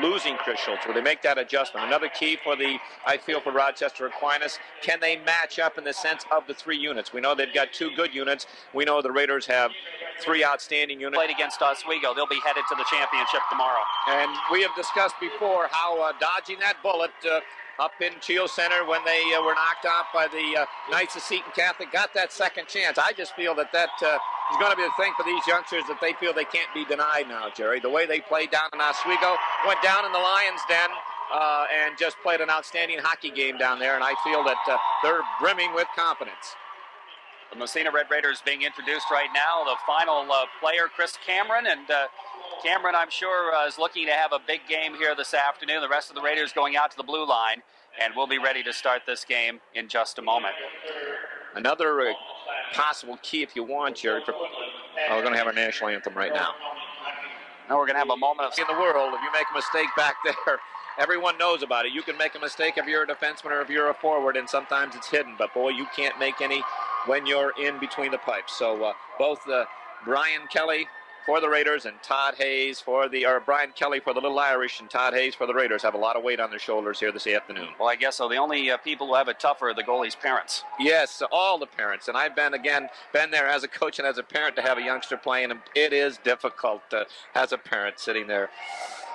losing Chris Schultz? Will they make that adjustment? Another key for I feel for Rochester Aquinas, can they match up in the sense of the three units? We know they've got two good units. We know the Raiders have three outstanding units. Played against Oswego. They'll be headed to the championship tomorrow. And we have discussed before how dodging that bullet up in Chio Center when they were knocked off by the Knights of Seton Catholic got that second chance. I just feel that is going to be the thing for these youngsters, that they feel they can't be denied now, Jerry. The way they played down in Oswego, went down in the Lions' Den and just played an outstanding hockey game down there, and I feel that they're brimming with confidence. The Massena Red Raiders being introduced right now. The final player, Chris Cameron, and Cameron, I'm sure, is looking to have a big game here this afternoon. The rest of the Raiders going out to the blue line, and we'll be ready to start this game in just a moment. Another possible key, if you want, Jerry. We're going to have our national anthem right now. Now we're going to have a moment in the world. If you make a mistake back there, everyone knows about it. You can make a mistake if you're a defenseman or if you're a forward, and sometimes it's hidden. But boy, you can't make any when you're in between the pipes. So both Brian Kelly for the Raiders and Todd Hayes Brian Kelly for the Little Irish and Todd Hayes for the Raiders have a lot of weight on their shoulders here this afternoon. Well, I guess so. The only people who have it tougher are the goalie's parents. Yes, all the parents. And I've been there as a coach and as a parent to have a youngster playing, and it is difficult as a parent sitting there.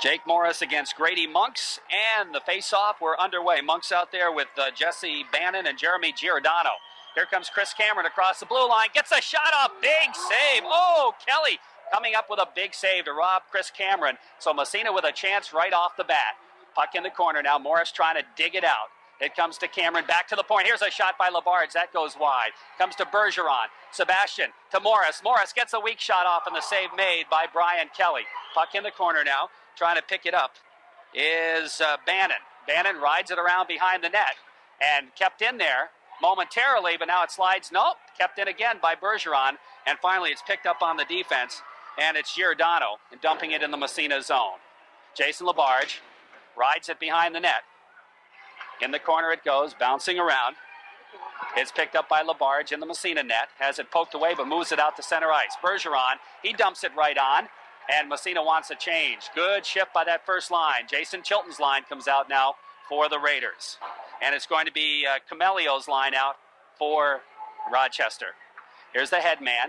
Jake Morris against Grady Monks, and the face-off, we're underway. Monks out there with Jesse Bannon and Jeremy Giordano. Here comes Chris Cameron across the blue line, gets a shot off, big save. Oh, Kelly coming up with a big save to rob Chris Cameron. So Massena with a chance right off the bat. Puck in the corner now. Morris trying to dig it out. It comes to Cameron, back to the point. Here's a shot by Labarge. That goes wide. Comes to Bergeron. Sebastian to Morris. Morris gets a weak shot off, and the save made by Brian Kelly. Puck in the corner now. Trying to pick it up is Bannon. Bannon rides it around behind the net and kept in there momentarily, but now it slides. Nope, kept in again by Bergeron. And finally, it's picked up on the defense. And it's Giordano and dumping it in the Massena zone. Jason Labarge rides it behind the net. In the corner it goes, bouncing around. It's picked up by Labarge in the Massena net. Has it poked away, but moves it out to center ice. Bergeron, he dumps it right on. And Massena wants a change. Good shift by that first line. Jason Chilton's line comes out now for the Raiders. And it's going to be Camelio's line out for Rochester. Here's the head man.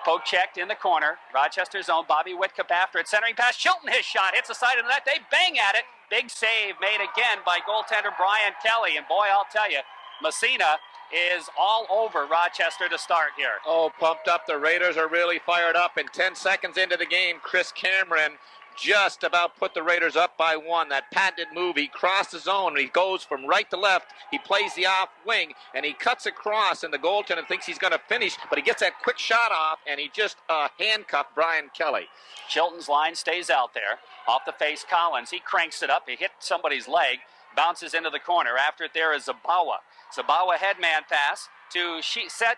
Poke checked in the corner. Rochester zone. Bobby Whitcup after it. Centering pass. Chilton, his shot. Hits the side of the net. They bang at it. Big save made again by goaltender Brian Kelly. And boy, I'll tell you, Massena is all over Rochester to start here. Oh, pumped up. The Raiders are really fired up. And 10 seconds into the game, Chris Cameron just about put the Raiders up by one. That patented move, he crossed the zone, and he goes from right to left. He plays the off wing, and he cuts across, and the goaltender thinks he's going to finish, but he gets that quick shot off, and he just handcuffed Brian Kelly. Chilton's line stays out there. Off the face, Collins. He cranks it up. He hit somebody's leg, bounces into the corner. After it there is Zabawa. Zabawa headman pass to Cechek.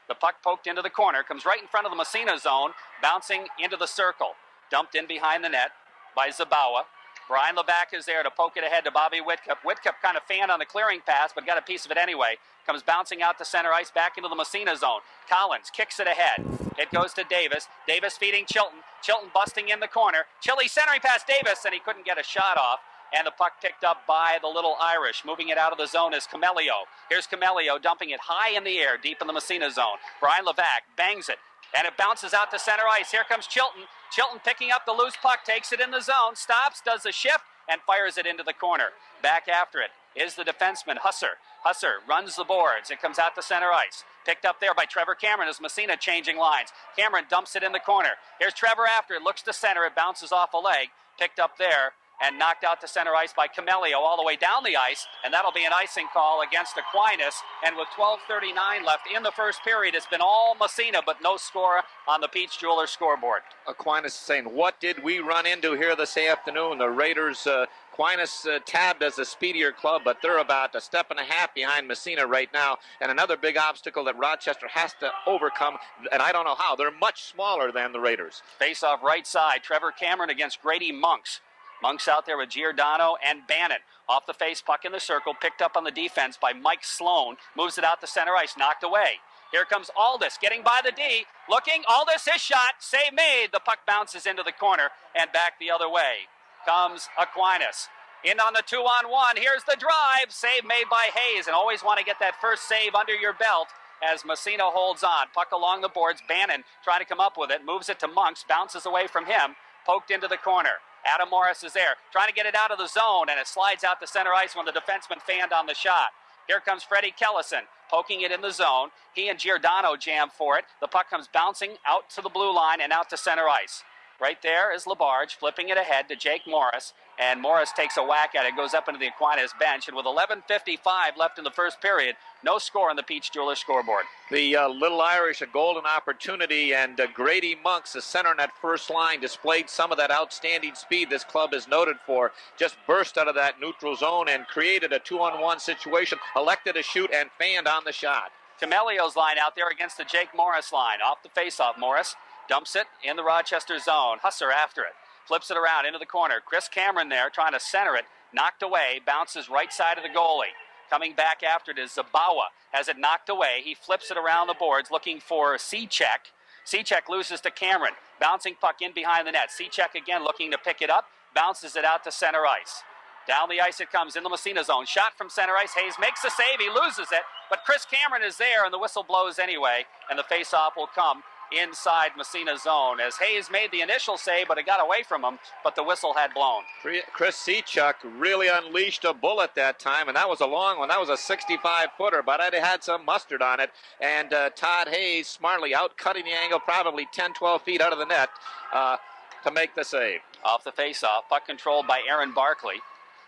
The puck poked into the corner, comes right in front of the Massena zone, bouncing into the circle. Dumped in behind the net by Zabawa. Brian LeBac is there to poke it ahead to Bobby Whitcup. Whitcup kind of fanned on the clearing pass, but got a piece of it anyway. Comes bouncing out to center ice, back into the Massena zone. Collins kicks it ahead. It goes to Davis. Davis feeding Chilton. Chilton busting in the corner. Chili centering past Davis, and he couldn't get a shot off. And the puck picked up by the Little Irish. Moving it out of the zone is Camelio. Here's Camelio dumping it high in the air, deep in the Massena zone. Brian LeBac bangs it. And it bounces out to center ice. Here comes Chilton. Chilton picking up the loose puck, takes it in the zone, stops, does the shift, and fires it into the corner. Back after it is the defenseman, Husser. Husser runs the boards. It comes out to center ice. Picked up there by Trevor Cameron as Massena changing lines. Cameron dumps it in the corner. Here's Trevor after it. Looks to center. It bounces off a leg. Picked up there and knocked out to center ice by Camelio all the way down the ice, and that'll be an icing call against Aquinas. And with 12:39 left in the first period, it's been all Massena, but no score on the Peach Jeweler scoreboard. Aquinas is saying, what did we run into here this afternoon? The Raiders, Aquinas tabbed as a speedier club, but they're about a step and a half behind Massena right now. And another big obstacle that Rochester has to overcome, and I don't know how. They're much smaller than the Raiders. Face off right side, Trevor Cameron against Grady Monks. Monks out there with Giordano and Bannon. Off the face, puck in the circle, picked up on the defense by Mike Sloan. Moves it out to center ice, knocked away. Here comes Aldis getting by the D. Looking, Aldis, his shot, save made. The puck bounces into the corner and back the other way. Comes Aquinas. In on the 2-on-1. Here's the drive. Save made by Hayes. And always want to get that first save under your belt as Massena holds on. Puck along the boards. Bannon trying to come up with it. Moves it to Monks. Bounces away from him. Poked into the corner. Adam Morris is there. Trying to get it out of the zone. And it slides out to center ice when the defenseman fanned on the shot. Here comes Freddie Kellison, poking it in the zone. He and Giordano jam for it. The puck comes bouncing out to the blue line and out to center ice. Right there is Labarge flipping it ahead to Jake Morris, and Morris takes a whack at it, goes up into the Aquinas bench, and with 11:55 left in the first period, no score on the Peach Jewelers scoreboard. The Little Irish, a golden opportunity, and Grady Monks, the center in that first line, displayed some of that outstanding speed this club is noted for. Just burst out of that neutral zone and created a 2-on-1 situation, elected to shoot, and fanned on the shot. Camelio's line out there against the Jake Morris line. Off the faceoff, Morris dumps it in the Rochester zone. Husser after it. Flips it around into the corner. Chris Cameron there trying to center it. Knocked away. Bounces right side of the goalie. Coming back after it is Zabawa. Has it knocked away. He flips it around the boards looking for Seacek. Seacek loses to Cameron. Bouncing puck in behind the net. Seacek again looking to pick it up. Bounces it out to center ice. Down the ice it comes in the Massena zone. Shot from center ice. Hayes makes the save. He loses it. But Chris Cameron is there and the whistle blows anyway. And the faceoff will come inside Massena zone as Hayes made the initial save, but it got away from him, but the whistle had blown. Chris Seacek really unleashed a bullet that time, and that was a long one. That was a 65-footer, but it had some mustard on it. And Todd Hayes smartly out-cutting the angle, probably 10, 12 feet out of the net to make the save. Off the faceoff, puck controlled by Aaron Barkley.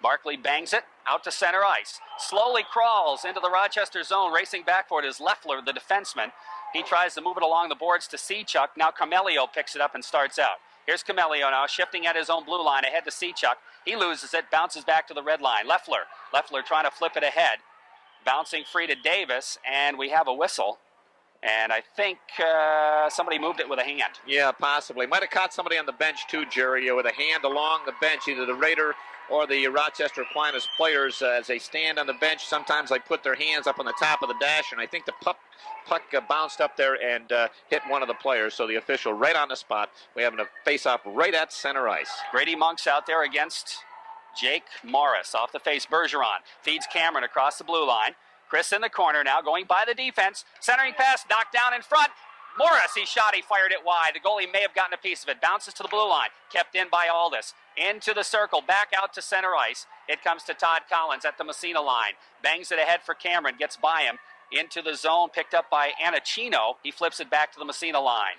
Barkley bangs it out to center ice. Slowly crawls into the Rochester zone. Racing back for it is Leffler, the defenseman. He tries to move it along the boards to Seacek. Now Camelio picks it up and starts out. Here's Camelio now, shifting at his own blue line ahead to Seacek. He loses it, bounces back to the red line. Leffler trying to flip it ahead. Bouncing free to Davis, and we have a whistle. And I think somebody moved it with a hand. Yeah, possibly. Might have caught somebody on the bench too, Jerry, with a hand along the bench, either the Raider or the Rochester Aquinas players as they stand on the bench. Sometimes they put their hands up on the top of the dasher, and I think the puck bounced up there and hit one of the players. So the official right on the spot. We have a face-off right at center ice. Grady Monks out there against Jake Morris. Off the face, Bergeron feeds Cameron across the blue line. Chris in the corner now, going by the defense. Centering pass, knocked down in front. Morris, he shot, he fired it wide. The goalie may have gotten a piece of it. Bounces to the blue line. Kept in by Aldis. Into the circle, back out to center ice. It comes to Todd Collins at the Massena line. Bangs it ahead for Cameron, gets by him. Into the zone, picked up by Anacino. He flips it back to the Massena line.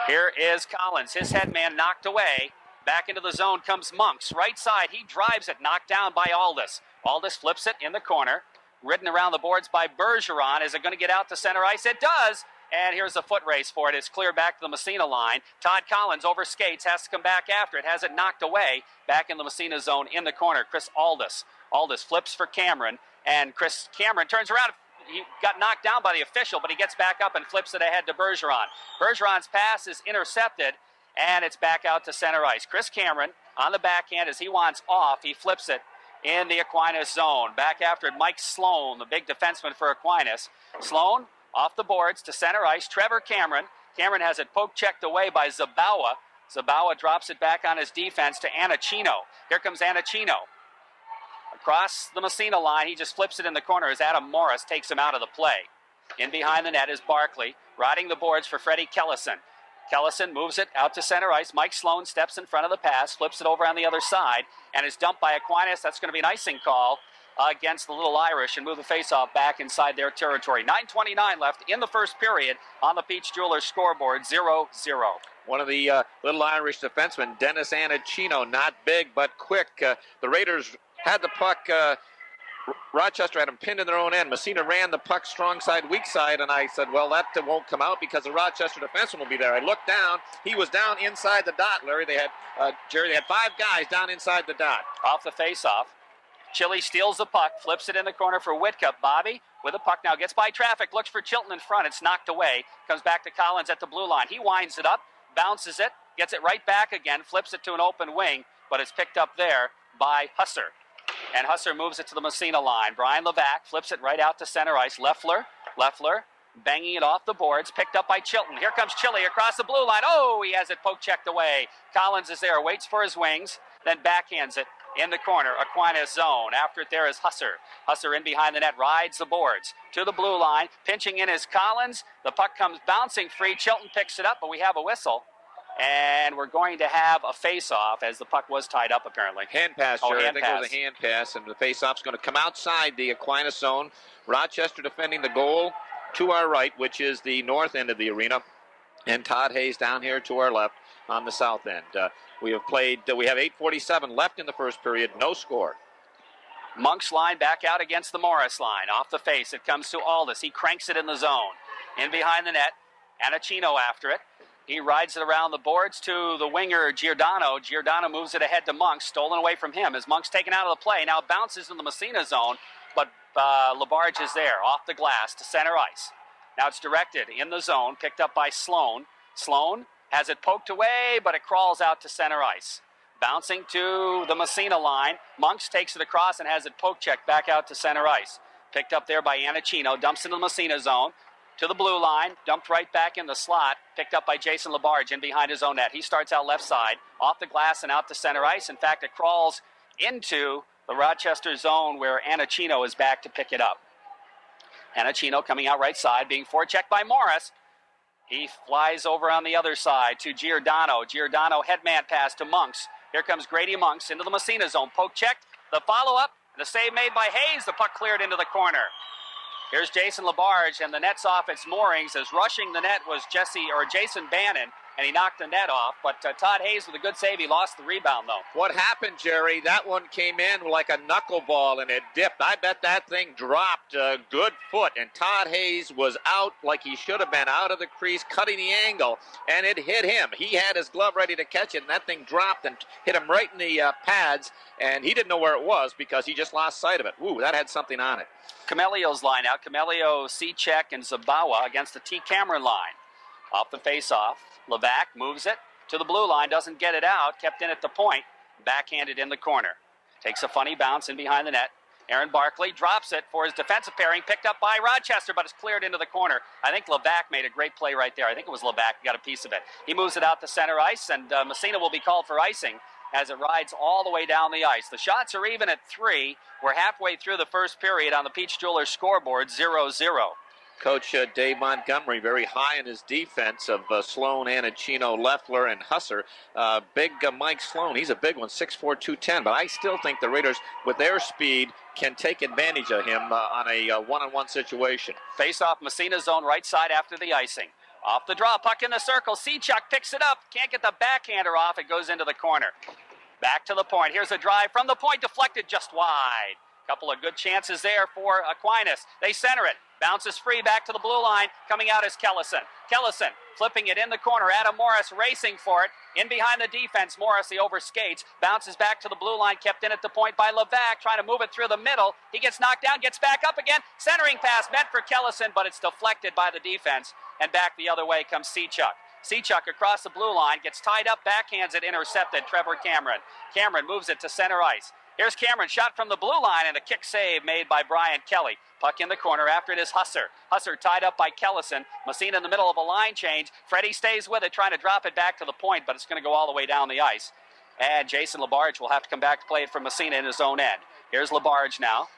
Here is Collins. His head man knocked away. Back into the zone comes Monks. Right side, he drives it, knocked down by Aldis. Aldis flips it in the corner. Ridden around the boards by Bergeron. Is it going to get out to center ice? It does. And here's a foot race for it. It's clear back to the Massena line. Todd Collins over skates, has to come back after it. Has it knocked away. Back in the Massena zone in the corner. Chris Aldis. Aldis flips for Cameron. And Chris Cameron turns around. He got knocked down by the official, but he gets back up and flips it ahead to Bergeron. Bergeron's pass is intercepted, and it's back out to center ice. Chris Cameron on the backhand as he wants off. He flips it in the Aquinas zone. Back after it, Mike Sloan, the big defenseman for Aquinas. Sloan off the boards to center ice. Trevor Cameron. Cameron has it poke-checked away by Zabawa. Zabawa drops it back on his defense to Anacino. Here comes Anacino. Across the Massena line, he just flips it in the corner as Adam Morris takes him out of the play. In behind the net is Barkley, riding the boards for Freddie Kellison. Kellison moves it out to center ice. Mike Sloan steps in front of the pass, flips it over on the other side, and is dumped by Aquinas. That's going to be an icing call against the Little Irish and move the faceoff back inside their territory. 9:29 left in the first period on the Peach Jewelers scoreboard, 0-0. One of the Little Irish defensemen, Dennis Anacino, not big but quick. The Raiders had the puck. Rochester had them pinned in their own end. Massena ran the puck strong side, weak side, and I said, well, that won't come out because the Rochester defenseman will be there. I looked down. He was down inside the dot, Larry. They had, Jerry, they had 5 guys down inside the dot. Off the faceoff. Chile steals the puck, flips it in the corner for Whitcup. Bobby with the puck now, gets by traffic, looks for Chilton in front. It's knocked away. Comes back to Collins at the blue line. He winds it up, bounces it, gets it right back again, flips it to an open wing, but it's picked up there by Husser. And Husser moves it to the Massena line. Brian Levac flips it right out to center ice. Leffler Leffler banging it off the boards, picked up by Chilton. Here comes Chile across the blue line. Oh, he has it poke checked away. Collins is there, waits for his wings, then backhands it in the corner. Aquinas zone. After it there is Husser. Husser in behind the net, rides the boards to the blue line. Pinching in is Collins. The puck comes bouncing free. Chilton picks it up, but we have a whistle. And we're going to have a face-off as the puck was tied up, apparently. Hand pass, Jerry. Hand I think pass. it was a hand pass, and the face-off's going to come outside the Aquinas zone. Rochester defending the goal to our right, which is the north end of the arena, and Todd Hayes down here to our left on the south end. We have 8:47 left in the first period, no score. Monk's line back out against the Morris line. Off the face, it comes to Aldis. He cranks it in the zone. In behind the net, Anacino after it. He rides it around the boards to the winger, Giordano. Giordano moves it ahead to Monks, stolen away from him as Monk's taken out of the play. Now bounces in the Massena zone, but Labarge is there, off the glass to center ice. Now it's directed in the zone, picked up by Sloan. Sloan has it poked away, but it crawls out to center ice. Bouncing to the Massena line. Monks takes it across and has it poke checked back out to center ice. Picked up there by Anacino, dumps into the Massena zone. To the blue line, dumped right back in the slot, picked up by Jason Labarge in behind his own net. He starts out left side, off the glass and out to center ice. In fact, it crawls into the Rochester zone where Anacino is back to pick it up. Anacino coming out right side, being forechecked by Morris. He flies over on the other side to Giordano. Giordano headman pass to Monks. Here comes Grady Monks into the Massena zone. Poke checked, the follow-up, the save made by Hayes. The puck cleared into the corner. Here's Jason Labarge, and the net's off its moorings as rushing the net was Jason Bannon, and he knocked the net off. But Todd Hayes with a good save. He lost the rebound, though. What happened, Jerry, that one came in like a knuckleball, and it dipped. I bet that thing dropped a good foot, and Todd Hayes was out like he should have been, out of the crease, cutting the angle, and it hit him. He had his glove ready to catch it, and that thing dropped and hit him right in the pads, and he didn't know where it was because he just lost sight of it. Woo, that had something on it. Camelio's line out. Camelio, Cechek, and Zabawa against the T. Cameron line. Off the face-off, Levac moves it to the blue line, doesn't get it out, kept in at the point, backhanded in the corner. Takes a funny bounce in behind the net. Aaron Barkley drops it for his defensive pairing, picked up by Rochester, but it's cleared into the corner. I think Levac made a great play right there. I think it was Levac who got a piece of it. He moves it out to center ice, and Massena will be called for icing as it rides all the way down the ice. The shots are even at 3. We're halfway through the first period on the Peach Jewelers scoreboard, 0-0. Coach Dave Montgomery very high in his defense of Sloan, Anacino, Leffler, and Husser. Big Mike Sloan, he's a big one, 6'4", 210, but I still think the Raiders, with their speed, can take advantage of him on a one-on-one situation. Face-off Massena zone right side after the icing. Off the draw, puck in the circle. Cechek picks it up. Can't get the backhander off. It goes into the corner. Back to the point. Here's a drive from the point, deflected just wide. Couple of good chances there for Aquinas. They center it. Bounces free back to the blue line. Coming out is Kellison. Kellison flipping it in the corner. Adam Morris racing for it. In behind the defense. Morris, he overskates. Bounces back to the blue line. Kept in at the point by Levac. Trying to move it through the middle. He gets knocked down. Gets back up again. Centering pass meant for Kellison, but it's deflected by the defense. And back the other way comes Cechek. Cechek across the blue line. Gets tied up. Backhands it. Intercepted. Trevor Cameron. Cameron moves it to center ice. Here's Cameron, shot from the blue line, and a kick save made by Brian Kelly. Puck in the corner. After it is Husser. Husser tied up by Kellison. Massena in the middle of a line change. Freddie stays with it, trying to drop it back to the point, but it's going to go all the way down the ice. And Jason Labarge will have to come back to play it for Massena in his own end. Here's Labarge now.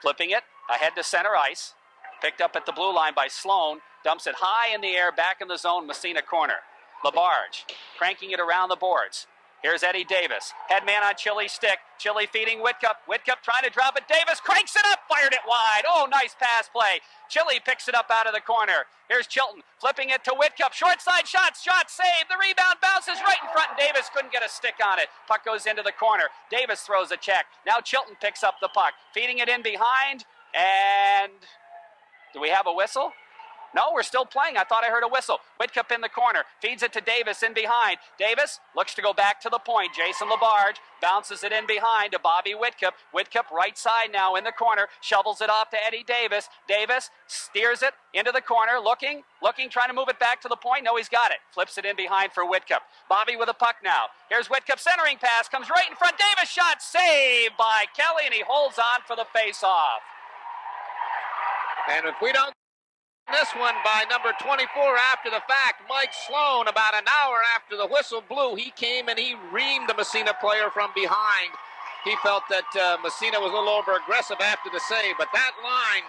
Flipping it ahead to center ice. Picked up at the blue line by Sloan. Dumps it high in the air, back in the zone, Massena corner. Labarge cranking it around the boards. Here's Eddie Davis. Headman on Chili's stick. Chili feeding Whitcup. Whitcup trying to drop it. Davis cranks it up. Fired it wide. Oh, nice pass play. Chili picks it up out of the corner. Here's Chilton flipping it to Whitcup. Short side shot. Shot saved. The rebound bounces right in front. And Davis couldn't get a stick on it. Puck goes into the corner. Davis throws a check. Now Chilton picks up the puck. Feeding it in behind. And do we have a whistle? No, we're still playing. I thought I heard a whistle. Whitcup in the corner. Feeds it to Davis in behind. Davis looks to go back to the point. Jason Labarge bounces it in behind to Bobby Whitcup. Whitcup right side now in the corner. Shovels it off to Eddie Davis. Davis steers it into the corner. Looking, trying to move it back to the point. No, he's got it. Flips it in behind for Whitcup. Bobby with a puck now. Here's Whitcup. Centering pass. Comes right in front. Davis shot. Saved by Kelly, and he holds on for the face-off. And if we don't This one by number 24 after the fact, Mike Sloan. About an hour after the whistle blew, he came and he reamed the Massena player from behind. He felt that Massena was a little over aggressive after the save, but that line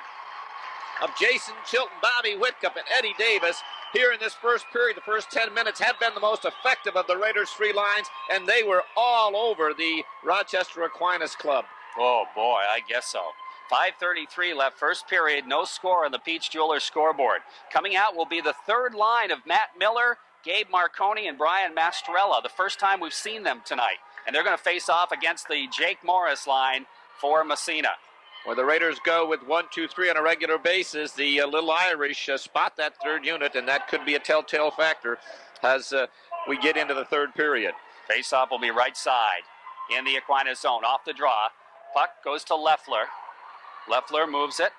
of Jason Chilton, Bobby Whitcup, and Eddie Davis here in this first period, the first 10 minutes, have been the most effective of the Raiders' three lines, and they were all over the Rochester Aquinas club. Oh, boy, I guess so. 5:33 left, first period, no score on the Peach Jewelers scoreboard. Coming out will be the third line of Matt Miller, Gabe Marconi, and Brian Mastrella, the first time we've seen them tonight. And they're going to face off against the Jake Morris line for Massena. Where the Raiders go with 1, 2, 3 on a regular basis, the Little Irish spot that third unit, and that could be a telltale factor as we get into the third period. Face-off will be right side in the Aquinas zone. Off the draw. Puck goes to Leffler. Leffler moves it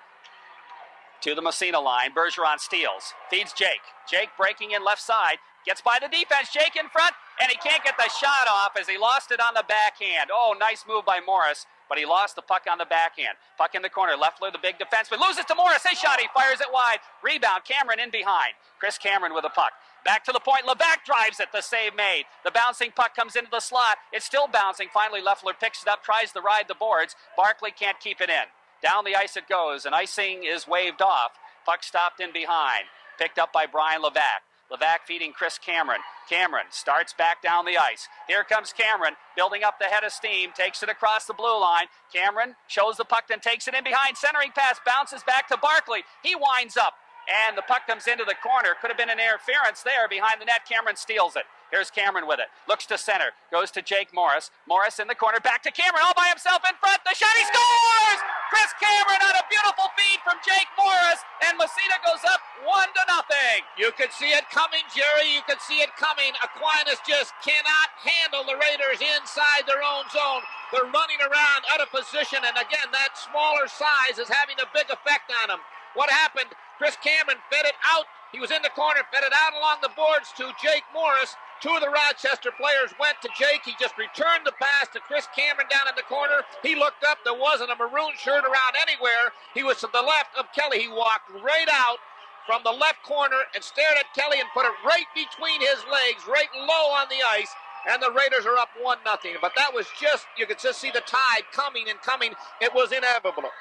to the Massena line. Bergeron steals. Feeds Jake. Jake breaking in left side. Gets by the defense. Jake in front, and he can't get the shot off as he lost it on the backhand. Oh, nice move by Morris, but he lost the puck on the backhand. Puck in the corner. Leffler, the big defenseman, loses to Morris. His shot. He fires it wide. Rebound. Cameron in behind. Chris Cameron with the puck. Back to the point. Levac drives it. The save made. The bouncing puck comes into the slot. It's still bouncing. Finally, Leffler picks it up, tries to ride the boards. Barkley can't keep it in. Down the ice it goes, and icing is waved off. Puck stopped in behind. Picked up by Brian Levac. Levac feeding Chris Cameron. Cameron starts back down the ice. Here comes Cameron, building up the head of steam, takes it across the blue line. Cameron shows the puck, then takes it in behind. Centering pass, bounces back to Barkley. He winds up, and the puck comes into the corner. Could have been an interference there behind the net. Cameron steals it. Here's Cameron with it. Looks to center. Goes to Jake Morris. Morris in the corner. Back to Cameron all by himself in front. The shot. He scores! Chris Cameron on a beautiful feed from Jake Morris. And Massena goes up 1-0. You could see it coming, Jerry. You could see it coming. Aquinas just cannot handle the Raiders inside their own zone. They're running around out of position. And again, that smaller size is having a big effect on them. What happened? Chris Cameron fed it out. He was in the corner, fed it out along the boards to Jake Morris. Two of the Rochester players went to Jake. He just returned the pass to Chris Cameron down in the corner. He looked up. There wasn't a maroon shirt around anywhere. He was to the left of Kelly. He walked right out from the left corner and stared at Kelly and put it right between his legs, right low on the ice. And the Raiders are up 1-0. But that was just, you could just see the tide coming and coming. It was inevitable.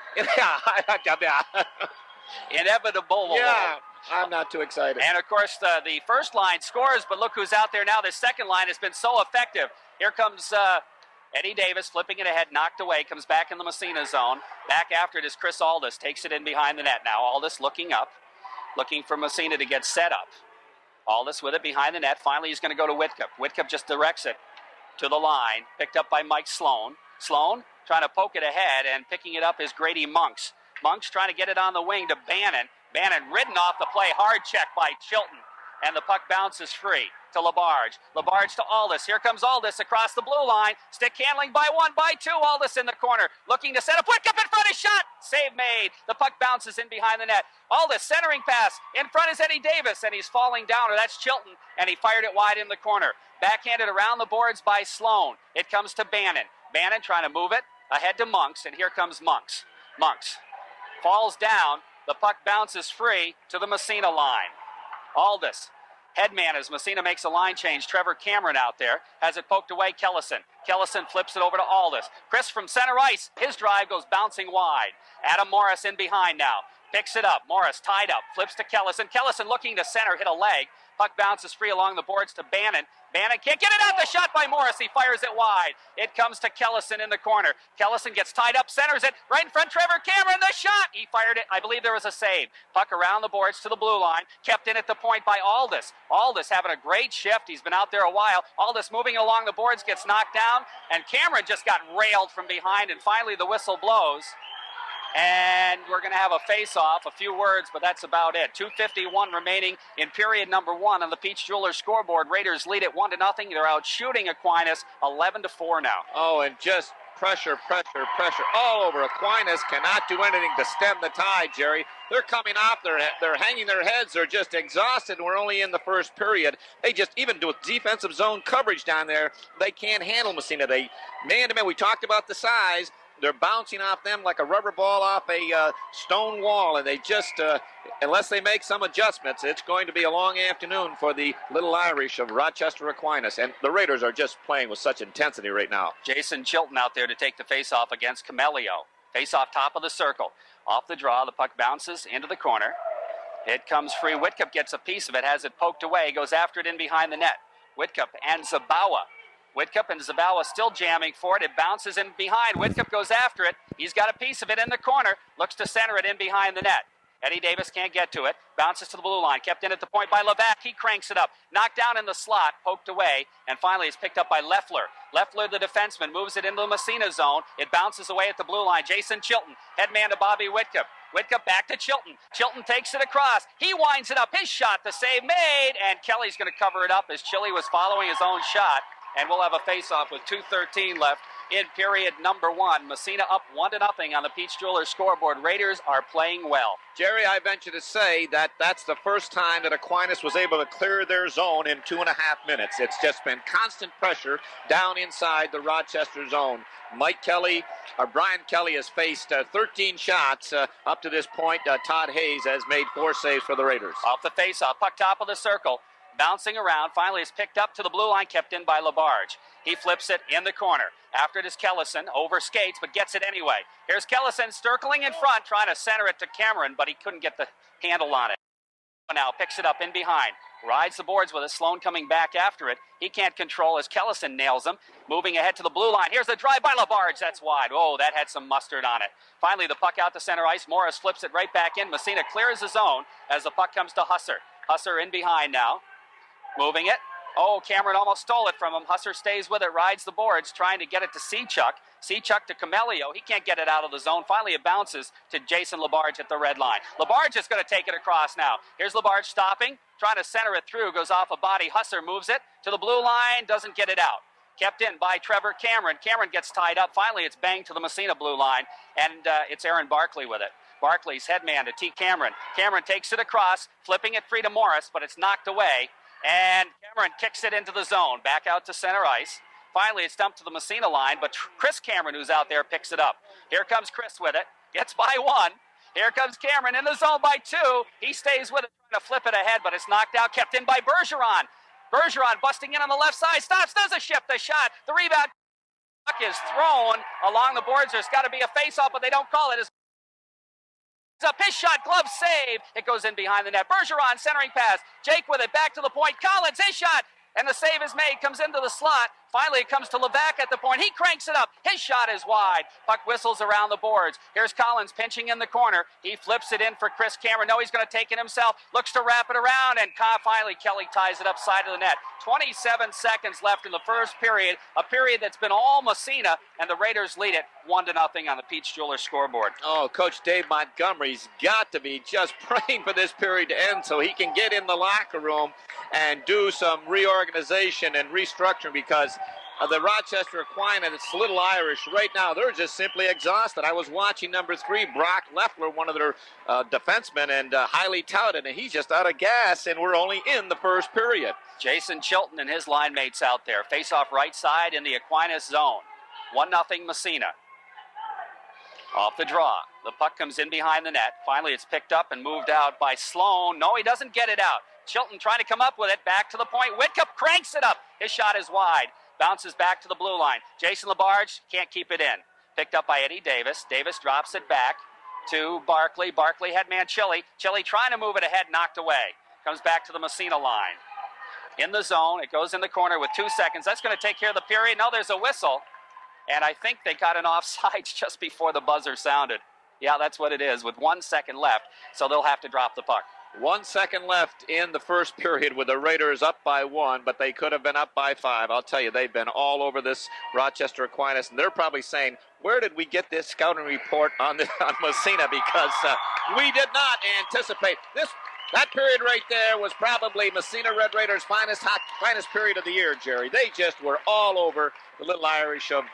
Inevitable. Yeah. I'm not too excited. And, of course, the first line scores, but look who's out there now. The second line has been so effective. Here comes Eddie Davis flipping it ahead, knocked away, comes back in the Massena zone. Back after it is Chris Aldis, takes it in behind the net now. Aldis looking up, looking for Massena to get set up. Aldis with it behind the net. Finally, he's going to go to Whitcup. Whitcup just directs it to the line, picked up by Mike Sloan. Sloan trying to poke it ahead, and picking it up is Grady Monks. Monks trying to get it on the wing to Bannon. Bannon ridden off the play, hard check by Chilton, and the puck bounces free to Labarge. Labarge to Aldis. Here comes Aldis across the blue line. Stick handling by one, by two. Aldis in the corner, looking to set up. Whitcup in front, his shot. Save made. The puck bounces in behind the net. Aldis centering pass. In front is Eddie Davis, and he's falling down, or that's Chilton, and he fired it wide in the corner. Backhanded around the boards by Sloan. It comes to Bannon. Bannon trying to move it ahead to Monks, and here comes Monks. Monks falls down. The puck bounces free to the Massena line. Aldis, headman as Massena makes a line change. Trevor Cameron out there, has it poked away. Kellison flips it over to Aldis. Chris from center ice, his drive goes bouncing wide. Adam Morris in behind now, picks it up. Morris tied up, flips to Kellison. Kellison looking to center, hit a leg. Puck bounces free along the boards to Bannon. Bannon can't get it out. The shot by Morris. He fires it wide. It comes to Kellison in the corner. Kellison gets tied up, centers it. Right in front, Trevor Cameron. The shot. He fired it. I believe there was a save. Puck around the boards to the blue line. Kept in at the point by Aldis. Aldis having a great shift. He's been out there a while. Aldis moving along the boards, gets knocked down. And Cameron just got railed from behind. And finally the whistle blows. And we're going to have a face-off, a few words, but that's about it. 2:51 remaining in period number one on the Peach Jewelers scoreboard. Raiders lead it 1-0. They're out shooting Aquinas 11-4 now. Oh, and just pressure all over. Aquinas cannot do anything to stem the tide, Jerry. They're coming off. They're hanging their heads. They're just exhausted. We're only in the first period. They just, even with defensive zone coverage down there, they can't handle Massena. They man-to-man, we talked about the size. they're bouncing off them like a rubber ball off a stone wall, and they just, unless they make some adjustments, it's going to be a long afternoon for the Little Irish of Rochester Aquinas, and the Raiders are just playing with such intensity right now. Jason Chilton out there to take the face-off against Camelio. Face-off top of the circle. Off the draw, the puck bounces into the corner. It comes free. Whitcup gets a piece of it, has it poked away, goes after it in behind the net. Whitcup and Zabawa. Whitcup and Zabawa still jamming for it. It bounces in behind. Whitcup goes after it. He's got a piece of it in the corner. Looks to center it in behind the net. Eddie Davis can't get to it. Bounces to the blue line. Kept in at the point by Levac. He cranks it up. Knocked down in the slot. Poked away. And finally it's picked up by Leffler. Leffler, the defenseman, moves it into the Massena zone. It bounces away at the blue line. Jason Chilton, headman to Bobby Whitcup. Whitcup back to Chilton. Chilton takes it across. He winds it up. His shot, the save made. And Kelly's going to cover it up as Chile was following his own shot. And we'll have a face-off with 2:13 left in period number one. Massena up 1-0 on the Peach Jewelers scoreboard. Raiders are playing well. Jerry, I venture to say that that's the first time that Aquinas was able to clear their zone in 2.5 minutes. It's just been constant pressure down inside the Rochester zone. Brian Kelly has faced 13 shots up to this point. Todd Hayes has made 4 saves for the Raiders. Off the face-off, puck top of the circle. Bouncing around, finally is picked up to the blue line, kept in by Labarge. He flips it in the corner. After it is Kellison, over skates, but gets it anyway. Here's Kellison circling in front, trying to center it to Cameron, but he couldn't get the handle on it. Now picks it up in behind. Rides the boards with it. Sloan coming back after it. He can't control as Kellison nails him. Moving ahead to the blue line. Here's the drive by Labarge. That's wide. Oh, that had some mustard on it. Finally, the puck out to center ice. Morris flips it right back in. Massena clears the zone as the puck comes to Husser. Husser in behind now. Moving it. Oh, Cameron almost stole it from him. Husser stays with it, rides the boards, trying to get it to Seachuck. Seachuck to Camelio. He can't get it out of the zone. Finally, it bounces to Jason Labarge at the red line. Labarge is going to take it across now. Here's Labarge stopping, trying to center it through. Goes off a body. Husser moves it to the blue line, doesn't get it out. Kept in by Trevor Cameron. Cameron gets tied up. Finally, it's banged to the Massena blue line, and it's Aaron Barkley with it. Barkley's headman to T. Cameron. Cameron takes it across, flipping it free to Morris, but it's knocked away. And Cameron kicks it into the zone, back out to center ice. Finally, it's dumped to the Massena line, but Chris Cameron, who's out there, picks it up. Here comes Chris with it. Gets by 1. Here comes Cameron in the zone by 2. He stays with it, trying to flip it ahead, but it's knocked out, kept in by Bergeron. Bergeron busting in on the left side. Stops, does a shift, the shot. The rebound puck is thrown along the boards. There's got to be a face-off, but they don't call it. It's up, his shot, glove save. It goes in behind the net. Bergeron centering pass. Jake with it, back to the point. Collins, his shot. And the save is made, comes into the slot. Finally, it comes to Levac at the point. He cranks it up. His shot is wide. Puck whistles around the boards. Here's Collins pinching in the corner. He flips it in for Chris Cameron. No, he's going to take it himself. Looks to wrap it around, and finally Kelly ties it up side of the net. 27 seconds left in the first period, a period that's been all Massena, and the Raiders lead it 1-0 on the Peach Jewelers scoreboard. Oh, Coach Dave Montgomery's got to be just praying for this period to end so he can get in the locker room and do some reorganization and restructuring, because the Rochester Aquinas, it's Little Irish right now, they're just simply exhausted. I was watching number 3, Brock Leffler, one of their defensemen, and highly touted, and he's just out of gas, and we're only in the first period. Jason Chilton and his line mates out there. Face off right side in the Aquinas zone. 1-0 Massena. Off the draw. The puck comes in behind the net. Finally, it's picked up and moved out by Sloan. No, he doesn't get it out. Chilton trying to come up with it. Back to the point. Whitcup cranks it up. His shot is wide. Bounces back to the blue line. Jason Labarge can't keep it in. Picked up by Eddie Davis. Davis drops it back to Barkley. Barkley headman Chile. Chile trying to move it ahead. Knocked away. Comes back to the Massena line. In the zone. It goes in the corner with 2 seconds. That's going to take care of the period. No, there's a whistle. And I think they got an offsides just before the buzzer sounded. Yeah, that's what it is, with 1 second left. So they'll have to drop the puck. 1 second left in the first period with the Raiders up by 1, but they could have been up by 5. I'll tell you, they've been all over this Rochester Aquinas, and they're probably saying, where did we get this scouting report on Massena? Because we did not anticipate this. That period right there was probably Massena Red Raiders' finest period of the year, Jerry. They just were all over the Little Irish of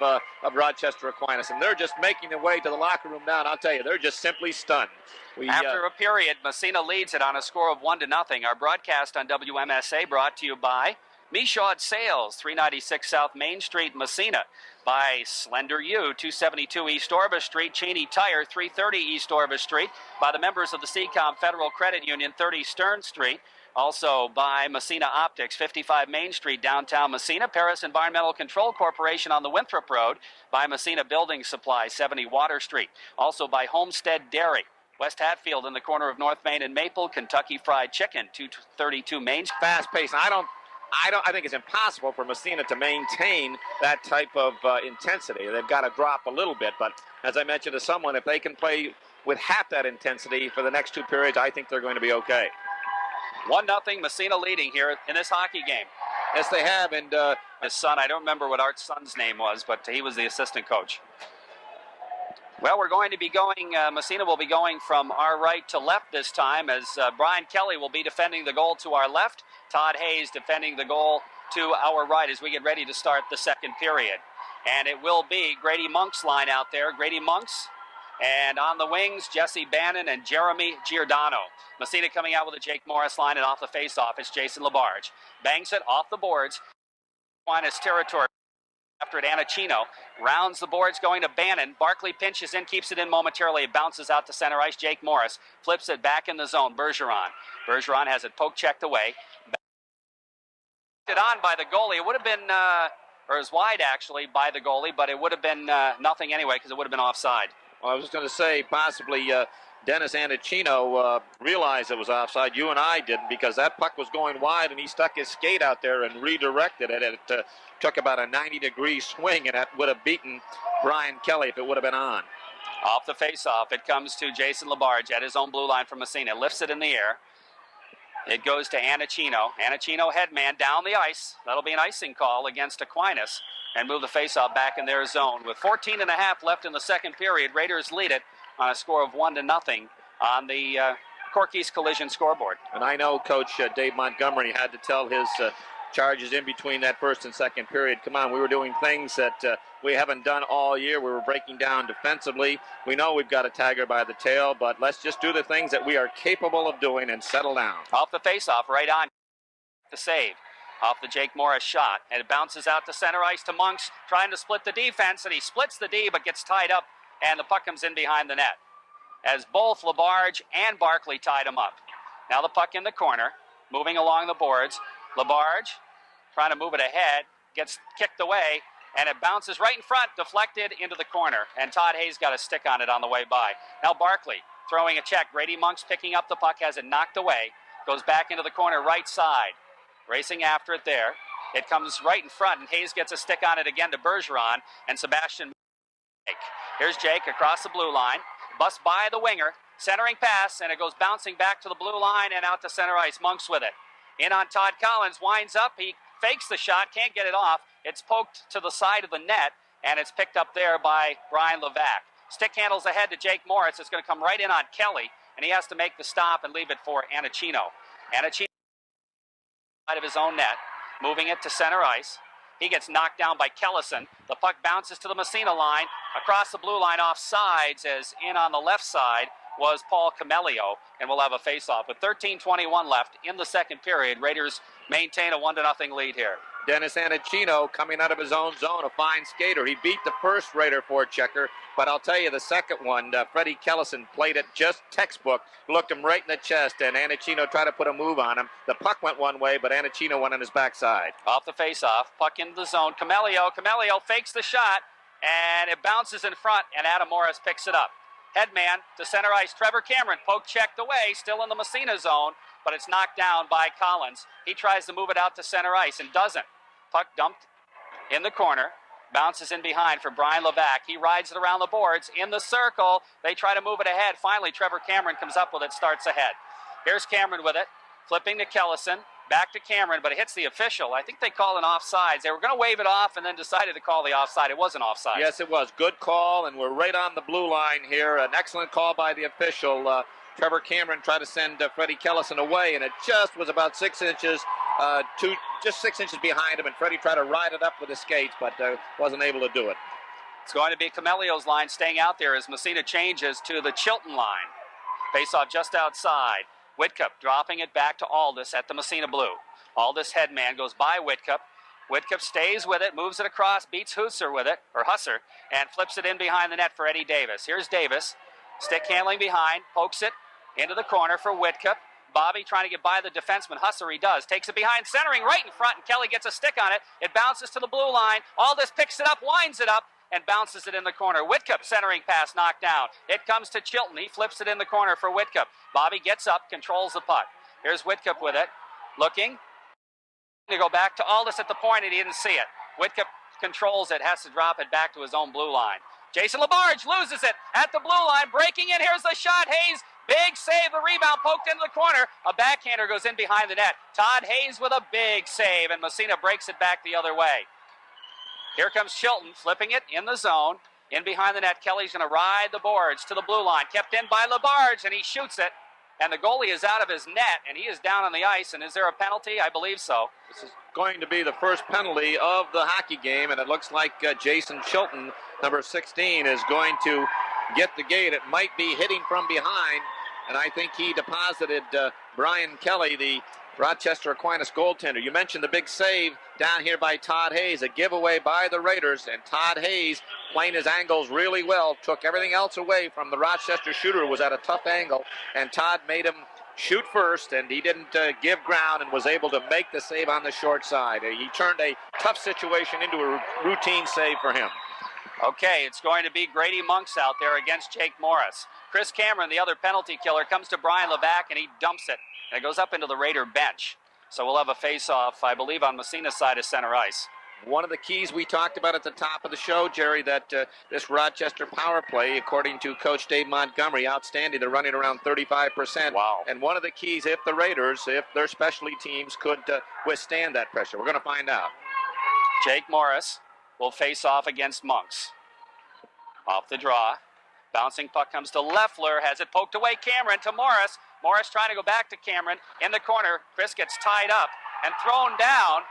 Rochester Aquinas, and they're just making their way to the locker room now, and I'll tell you, they're just simply stunned. After a period, Massena leads it on a score of 1-0. Our broadcast on WMSA brought to you by Michaud Sales, 396 South Main Street, Massena. By Slender U, 272 East Orba Street. Cheney Tire, 330 East Orba Street. By the members of the Seacom Federal Credit Union, 30 Stern Street. Also by Massena Optics, 55 Main Street, downtown Massena. Paris Environmental Control Corporation on the Winthrop Road. By Massena Building Supply, 70 Water Street. Also by Homestead Dairy. West Hatfield in the corner of North Main and Maple. Kentucky Fried Chicken, 232 Main Street. Fast pace. I think it's impossible for Massena to maintain that type of intensity. They've got to drop a little bit, but as I mentioned to someone, if they can play with half that intensity for the next two periods, I think they're going to be okay. 1-0, Massena leading here in this hockey game. Yes, they have, and his son, I don't remember what Art's son's name was, but he was the assistant coach. Well, we're going to be going, Massena will be going from our right to left this time, as Brian Kelly will be defending the goal to our left, Todd Hayes defending the goal to our right as we get ready to start the second period. And it will be Grady Monk's line out there. Grady Monk's. And on the wings, Jesse Bannon and Jeremy Giordano. Massena coming out with a Jake Morris line, and off the face-off, it's Jason Labarge. Bangs it off the boards. Aquinas territory after it, Anachino. Rounds the boards going to Bannon. Barkley pinches in, keeps it in momentarily. It bounces out to center ice. Jake Morris flips it back in the zone. Bergeron. Bergeron has it poke checked away. It on by the goalie. It would have been, or it was wide actually by the goalie, but it would have been nothing anyway because it would have been offside. Well, I was going to say possibly Dennis Anachino realized it was offside. You and I didn't, because that puck was going wide and he stuck his skate out there and redirected it. It took about a 90-degree swing, and that would have beaten Brian Kelly if it would have been on. Off the face-off, it comes to Jason Labarge at his own blue line from Massena. Lifts it in the air. It goes to Anachino. Anachino headman down the ice. That'll be an icing call against Aquinas and move the faceoff back in their zone. With 14 and a half left in the second period, Raiders lead it on a score of 1-0 on the Corky's Collision scoreboard. And I know Coach Dave Montgomery had to tell his charges in between that first and second period. Come on, we were doing things that we haven't done all year. We were breaking down defensively. We know we've got a tiger by the tail, but let's just do the things that we are capable of doing and settle down. Off the faceoff, right on to save. Off the Jake Morris shot, and it bounces out to center ice to Monks, trying to split the defense, and he splits the D but gets tied up, and the puck comes in behind the net as both Labarge and Barkley tied him up. Now the puck in the corner, moving along the boards. Labarge trying to move it ahead, gets kicked away, and it bounces right in front, deflected into the corner, and Todd Hayes got a stick on it on the way by. Now Barkley throwing a check. Grady Monk's picking up the puck, has it knocked away, goes back into the corner right side. Racing after it there. It comes right in front, and Hayes gets a stick on it again to Bergeron, and Sebastian. Here's Jake across the blue line. Busts by the winger. Centering pass, and it goes bouncing back to the blue line and out to center ice. Monks with it. In on Todd Collins. Winds up. He fakes the shot. Can't get it off. It's poked to the side of the net, and it's picked up there by Brian Levac. Stick handles ahead to Jake Morris. It's going to come right in on Kelly, and he has to make the stop and leave it for Anachino. Anachino of his own net, moving it to center ice. He gets knocked down by Kellison. The puck bounces to the Massena line, across the blue line off sides, as in on the left side was Paul Camelio, and we'll have a face-off. With 13:21 left in the second period, Raiders maintain a 1-0 lead here. Dennis Anachino coming out of his own zone, a fine skater. He beat the first Raider forechecker, but I'll tell you the second one, Freddie Kellison played it just textbook, looked him right in the chest, and Anachino tried to put a move on him. The puck went one way, but Anachino went on his backside. Off the face-off, puck into the zone. Camelio fakes the shot, and it bounces in front, and Adam Morris picks it up. Headman to center ice, Trevor Cameron, poke checked away, still in the Massena zone, but it's knocked down by Collins. He tries to move it out to center ice and doesn't. Puck dumped in the corner, bounces in behind for Brian Levac. He rides it around the boards in the circle. They try to move it ahead. Finally, Trevor Cameron comes up with it, starts ahead. Here's Cameron with it, flipping to Kellison, back to Cameron, but it hits the official. I think they call an offside. They were going to wave it off and then decided to call the offside. It wasn't offside. Yes, it was. Good call, and we're right on the blue line here. An excellent call by the official. Trevor Cameron tried to send Freddie Kellison away, and it just was about 6 inches, just 6 inches behind him, and Freddie tried to ride it up with his skates, but wasn't able to do it. It's going to be Camelio's line staying out there as Massena changes to the Chilton line. Face off just outside. Whitcup dropping it back to Aldis at the Massena blue. Aldis headman goes by Whitcup. Whitcup stays with it, moves it across, beats Husser with it, or Husser, and flips it in behind the net for Eddie Davis. Here's Davis, stick handling behind, pokes it into the corner for Whitcup. Bobby trying to get by the defenseman. Husser, he does. Takes it behind, centering right in front, and Kelly gets a stick on it. It bounces to the blue line. Aldis picks it up, winds it up, and bounces it in the corner. Whitcup centering pass knocked down. It comes to Chilton. He flips it in the corner for Whitcup. Bobby gets up, controls the puck. Here's Whitcup with it, looking to go back to Aldis at the point, and he didn't see it. Whitcup controls it, has to drop it back to his own blue line. Jason LaBarge loses it at the blue line, breaking in. Here's the shot. Hayes, big save. The rebound poked into the corner. A backhander goes in behind the net. Todd Hayes with a big save, and Massena breaks it back the other way. Here comes Chilton, flipping it in the zone. In behind the net, Kelly's going to ride the boards to the blue line. Kept in by LaBarge, and he shoots it. And the goalie is out of his net, and he is down on the ice. And is there a penalty? I believe so. This is going to be the first penalty of the hockey game, and it looks like Jason Chilton, number 16, is going to get the gate. It might be hitting from behind, and I think he deposited Brian Kelly, the Rochester Aquinas goaltender. You mentioned the big save down here by Todd Hayes, a giveaway by the Raiders, and Todd Hayes, playing his angles really well, took everything else away from the Rochester shooter, who was at a tough angle, and Todd made him shoot first, and he didn't give ground and was able to make the save on the short side. He turned a tough situation into a routine save for him. Okay, it's going to be Grady Monks out there against Jake Morris. Chris Cameron, the other penalty killer, comes to Brian Levac, and he dumps it. And it goes up into the Raider bench. So we'll have a face-off, I believe, on Massena's side of center ice. One of the keys we talked about at the top of the show, Jerry, that this Rochester power play, according to Coach Dave Montgomery, outstanding. They're running around 35%. Wow. And one of the keys, if the Raiders, if their specialty teams could withstand that pressure. We're going to find out. Jake Morris will face off against Monks. Off the draw. Bouncing puck comes to Leffler. Has it poked away. Cameron to Morris. Morris trying to go back to Cameron. In the corner, Chris gets tied up and thrown down.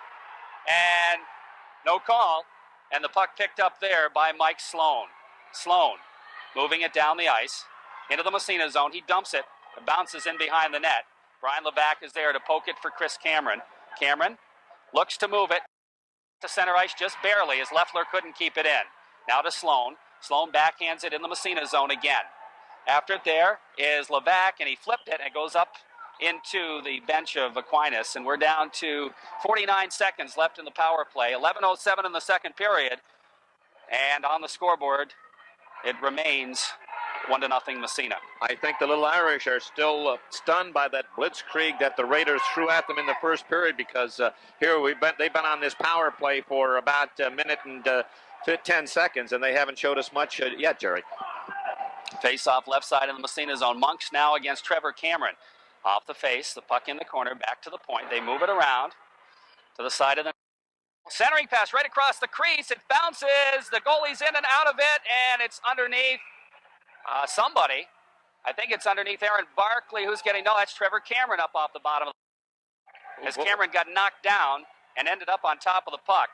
And no call. And the puck picked up there by Mike Sloan. Sloan moving it down the ice into the Massena zone. He dumps it. It bounces in behind the net. Brian Levac is there to poke it for Chris Cameron. Cameron looks to move it to center ice just barely as Leffler couldn't keep it in. Now to Sloan. Sloan backhands it in the Massena zone again. After it there is Levac, and he flipped it, and it goes up into the bench of Aquinas, and we're down to 49 seconds left in the power play. 11:07 in the second period, and on the scoreboard, it remains 1-0 Massena. I think the Little Irish are still stunned by that blitzkrieg that the Raiders threw at them in the first period, because here they've been on this power play for about a minute and 10 seconds, and they haven't showed us much yet, Jerry. Face-off left side in the Massena zone. Monks now against Trevor Cameron. Off the face, the puck in the corner, back to the point. They move it around to the side of the centering pass right across the crease. It bounces. The goalie's in and out of it, and it's underneath somebody. I think it's underneath Aaron Barkley, who's getting, no, that's Trevor Cameron up off the bottom. As Cameron got knocked down and ended up on top of the puck.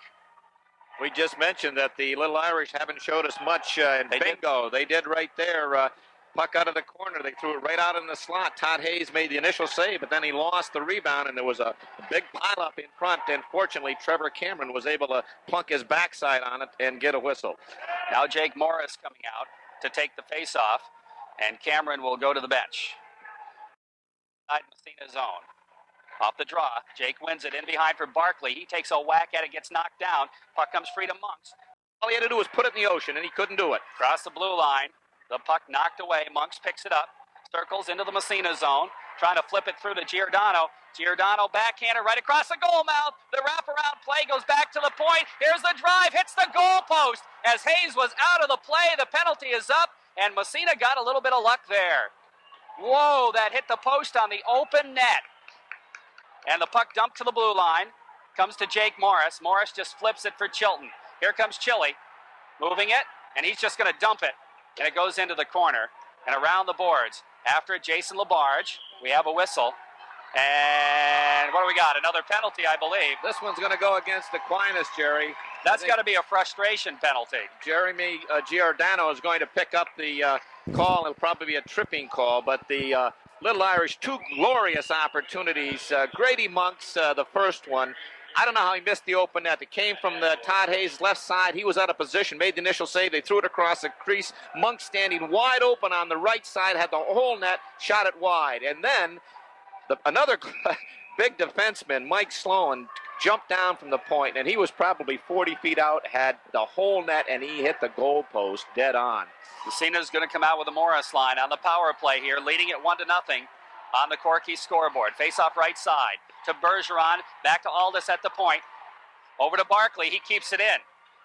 We just mentioned that the Little Irish haven't showed us much in bingo. They did right there. Puck out of the corner. They threw it right out in the slot. Todd Hayes made the initial save, but then he lost the rebound, and there was a big pileup in front. And fortunately, Trevor Cameron was able to plunk his backside on it and get a whistle. Now Jake Morris coming out to take the face-off, and Cameron will go to the bench. Inside Massena zone. Off the draw, Jake wins it in behind for Barkley. He takes a whack at it, gets knocked down. Puck comes free to Monks. All he had to do was put it in the ocean, and he couldn't do it. Across the blue line, the puck knocked away. Monks picks it up, circles into the Massena zone, trying to flip it through to Giordano. Giordano backhander right across the goal mouth. The wraparound play goes back to the point. Here's the drive, hits the goal post. As Hayes was out of the play, the penalty is up, and Massena got a little bit of luck there. Whoa, that hit the post on the open net. And the puck dumped to the blue line. Comes to Jake Morris. Morris just flips it for Chilton. Here comes Chili. Moving it, and he's just going to dump it. And it goes into the corner and around the boards. After it, Jason LaBarge. We have a whistle. And what do we got? Another penalty, I believe. This one's going to go against Aquinas, Jerry. That's got to be a frustration penalty. Jeremy Giordano is going to pick up the call. It'll probably be a tripping call, but the Little Irish, two glorious opportunities. Grady Monks, the first one. I don't know how he missed the open net. It came from the Todd Hayes left side. He was out of position, made the initial save. They threw it across the crease. Monk standing wide open on the right side, had the whole net, shot it wide. And then another big defenseman, Mike Sloan, jumped down from the point, and he was probably 40 feet out, had the whole net, and he hit the goal post dead on. Massena's going to come out with a Morris line on the power play here, leading it 1-0 on the Corky scoreboard. Face off right side to Bergeron, back to Aldis at the point. Over to Barkley, he keeps it in.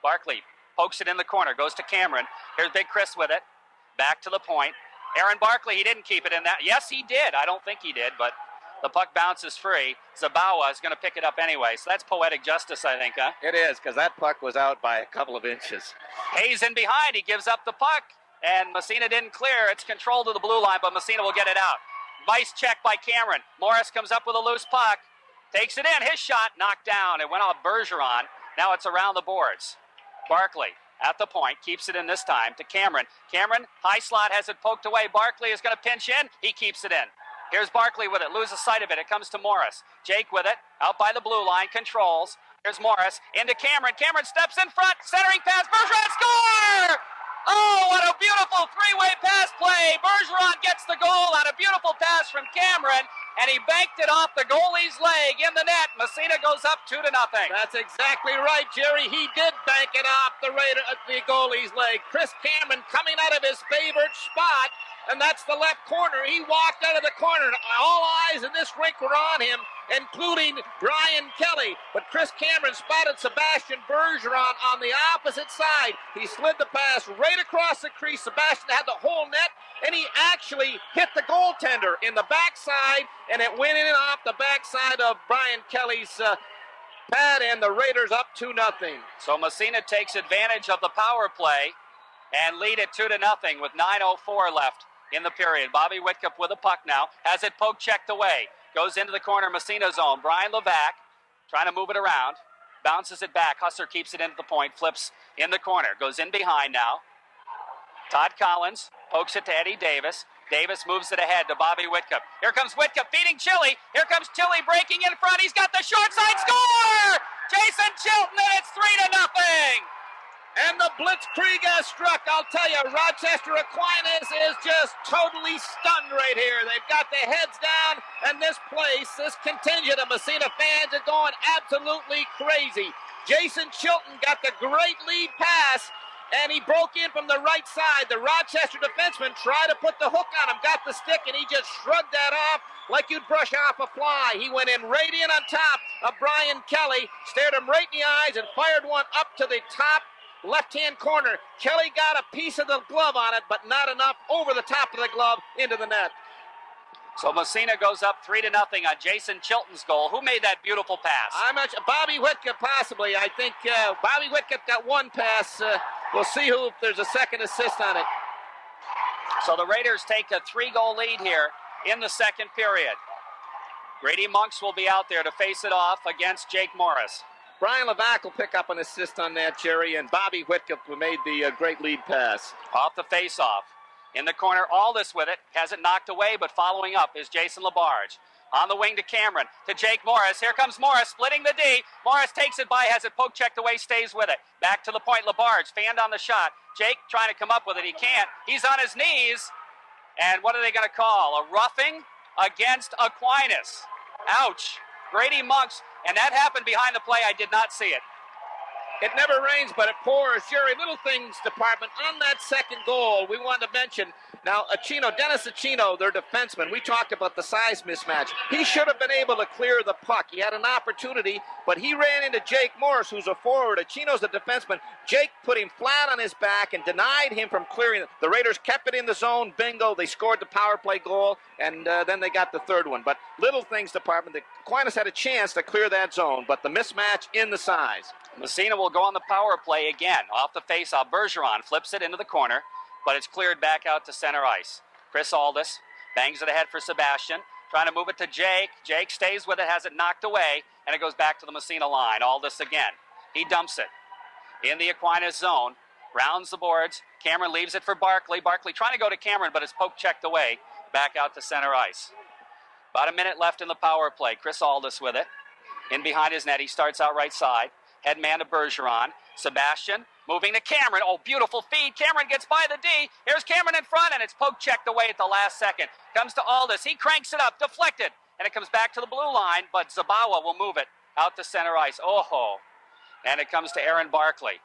Barkley pokes it in the corner, goes to Cameron. Here's Big Chris with it, back to the point. Aaron Barkley, he didn't keep it in that. Yes, he did. I don't think he did, but the puck bounces free. Zabawa is going to pick it up anyway, so that's poetic justice, I think, huh? It is, because that puck was out by a couple of inches. Hayes in behind, he gives up the puck, and Massena didn't clear. It's controlled to the blue line, but Massena will get it out. Vice check by Cameron. Morris comes up with a loose puck, takes it in. His shot knocked down. It went off Bergeron. Now it's around the boards. Barkley at the point, keeps it in this time to Cameron. Cameron, high slot, has it poked away. Barkley is going to pinch in. He keeps it in. Here's Barkley with it, loses sight of it. It comes to Morris. Jake with it, out by the blue line, controls. Here's Morris, into Cameron. Cameron steps in front, centering pass. Bergeron, score! Oh, what a beautiful three-way pass play. Bergeron gets the goal on a beautiful pass from Cameron, and he banked it off the goalie's leg in the net. Massena goes up 2-0. That's exactly right, Jerry. He did bank it off the goalie's leg. Chris Cameron coming out of his favorite spot, and that's the left corner. He walked out of the corner. All eyes in this rink were on him, including Brian Kelly. But Chris Cameron spotted Sebastian Bergeron on the opposite side. He slid the pass right across the crease. Sebastian had the whole net, and he actually hit the goaltender in the backside, and it went in and off the backside of Brian Kelly's pad, and the Raiders up 2-0. So Massena takes advantage of the power play and lead it 2-0 with 9:04 left in the period. Bobby Whitcup with a puck now, has it poke checked away, goes into the corner, Massena zone. Brian Levac trying to move it around, bounces it back. Hustler keeps it into the point, flips in the corner, goes in behind now. Todd Collins pokes it to Eddie Davis. Davis moves it ahead to Bobby Whitcup. Here comes Whitcup feeding Chili. Here comes Chili breaking in front. He's got the short side score! Jason Chilton, and it's 3-0. And the blitzkrieg has struck. I'll tell you, Rochester Aquinas is just totally stunned right here. They've got their heads down, and this place, this contingent of Massena fans are going absolutely crazy. Jason Chilton got the great lead pass, and he broke in from the right side. The Rochester defenseman tried to put the hook on him, got the stick, and he just shrugged that off like you'd brush off a fly. He went in right in on top of Brian Kelly, stared him right in the eyes, and fired one up to the top left-hand corner. Kelly got a piece of the glove on it, but not enough over the top of the glove into the net. So Massena goes up 3-0 on Jason Chilton's goal. Who made that beautiful pass? Bobby Whitcup, possibly. I think Bobby Whitcup got one pass. We'll see if there's a second assist on it. So the Raiders take a 3-goal lead here in the second period. Grady Monks will be out there to face it off against Jake Morris. Brian Levac will pick up an assist on that, Jerry, and Bobby Whitcup made the great lead pass. Off the face-off. In the corner, Aldis with it. Has it knocked away, but following up is Jason LaBarge. On the wing to Cameron, to Jake Morris. Here comes Morris, splitting the D. Morris takes it by, has it poke checked away, stays with it. Back to the point, LaBarge, fanned on the shot. Jake trying to come up with it, he can't. He's on his knees. And what are they going to call? A roughing against Aquinas. Ouch. Grady Monks, and that happened behind the play. I did not see it. It never rains, but it pours. Jerry, Little Things department, on that second goal, we wanted to mention, now Dennis Acino, their defenseman, we talked about the size mismatch. He should have been able to clear the puck. He had an opportunity, but he ran into Jake Morris, who's a forward. Acino's a defenseman. Jake put him flat on his back and denied him from clearing it. The Raiders kept it in the zone. Bingo. They scored the power play goal, and then they got the third one. But Little Things department, the Aquinas had a chance to clear that zone, but the mismatch in the size. Massena will go on the power play again. Off the face-off, Bergeron flips it into the corner, but it's cleared back out to center ice. Chris Aldis bangs it ahead for Sebastian, trying to move it to Jake. Jake stays with it, has it knocked away, and it goes back to the Massena line. Aldis again. He dumps it in the Aquinas zone, rounds the boards. Cameron leaves it for Barkley. Barkley trying to go to Cameron, but it's poke checked away back out to center ice. About a minute left in the power play. Chris Aldis with it. In behind his net, he starts out right side. Head man to Bergeron. Sebastian moving to Cameron. Oh, beautiful feed. Cameron gets by the D. Here's Cameron in front, and it's poke checked away at the last second. Comes to Aldis. He cranks it up. Deflected. And it comes back to the blue line, but Zabawa will move it out to center ice. Oh, and it comes to Aaron Barkley.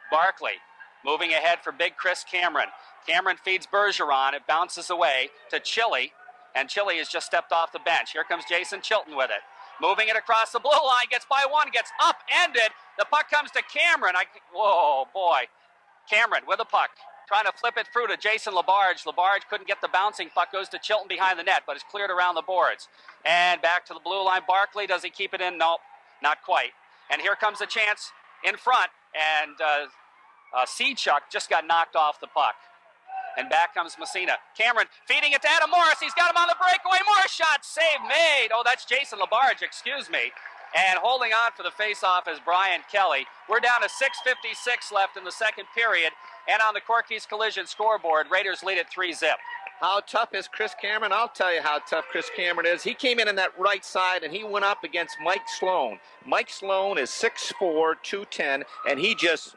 Barkley moving ahead for big Chris Cameron. Cameron feeds Bergeron. It bounces away to Chili, and Chili has just stepped off the bench. Here comes Jason Chilton with it. Moving it across the blue line, gets by one, gets upended. The puck comes to Cameron. Whoa, boy. Cameron with the puck. Trying to flip it through to Jason Labarge. Labarge couldn't get the bouncing puck. Goes to Chilton behind the net, but it's cleared around the boards. And back to the blue line. Barkley, does he keep it in? Nope, not quite. And here comes a chance in front. And Sechuk just got knocked off the puck. And back comes Massena. Cameron feeding it to Adam Morris. He's got him on the breakaway. Morris shot. Save made. Oh, that's Jason Labarge, excuse me. And holding on for the faceoff is Brian Kelly. We're down to 6:56 left in the second period. And on the Corky's Collision scoreboard, Raiders lead at 3-0. How tough is Chris Cameron? I'll tell you how tough Chris Cameron is. He came in that right side, and he went up against Mike Sloan. Mike Sloan is 6'4", 210, and he just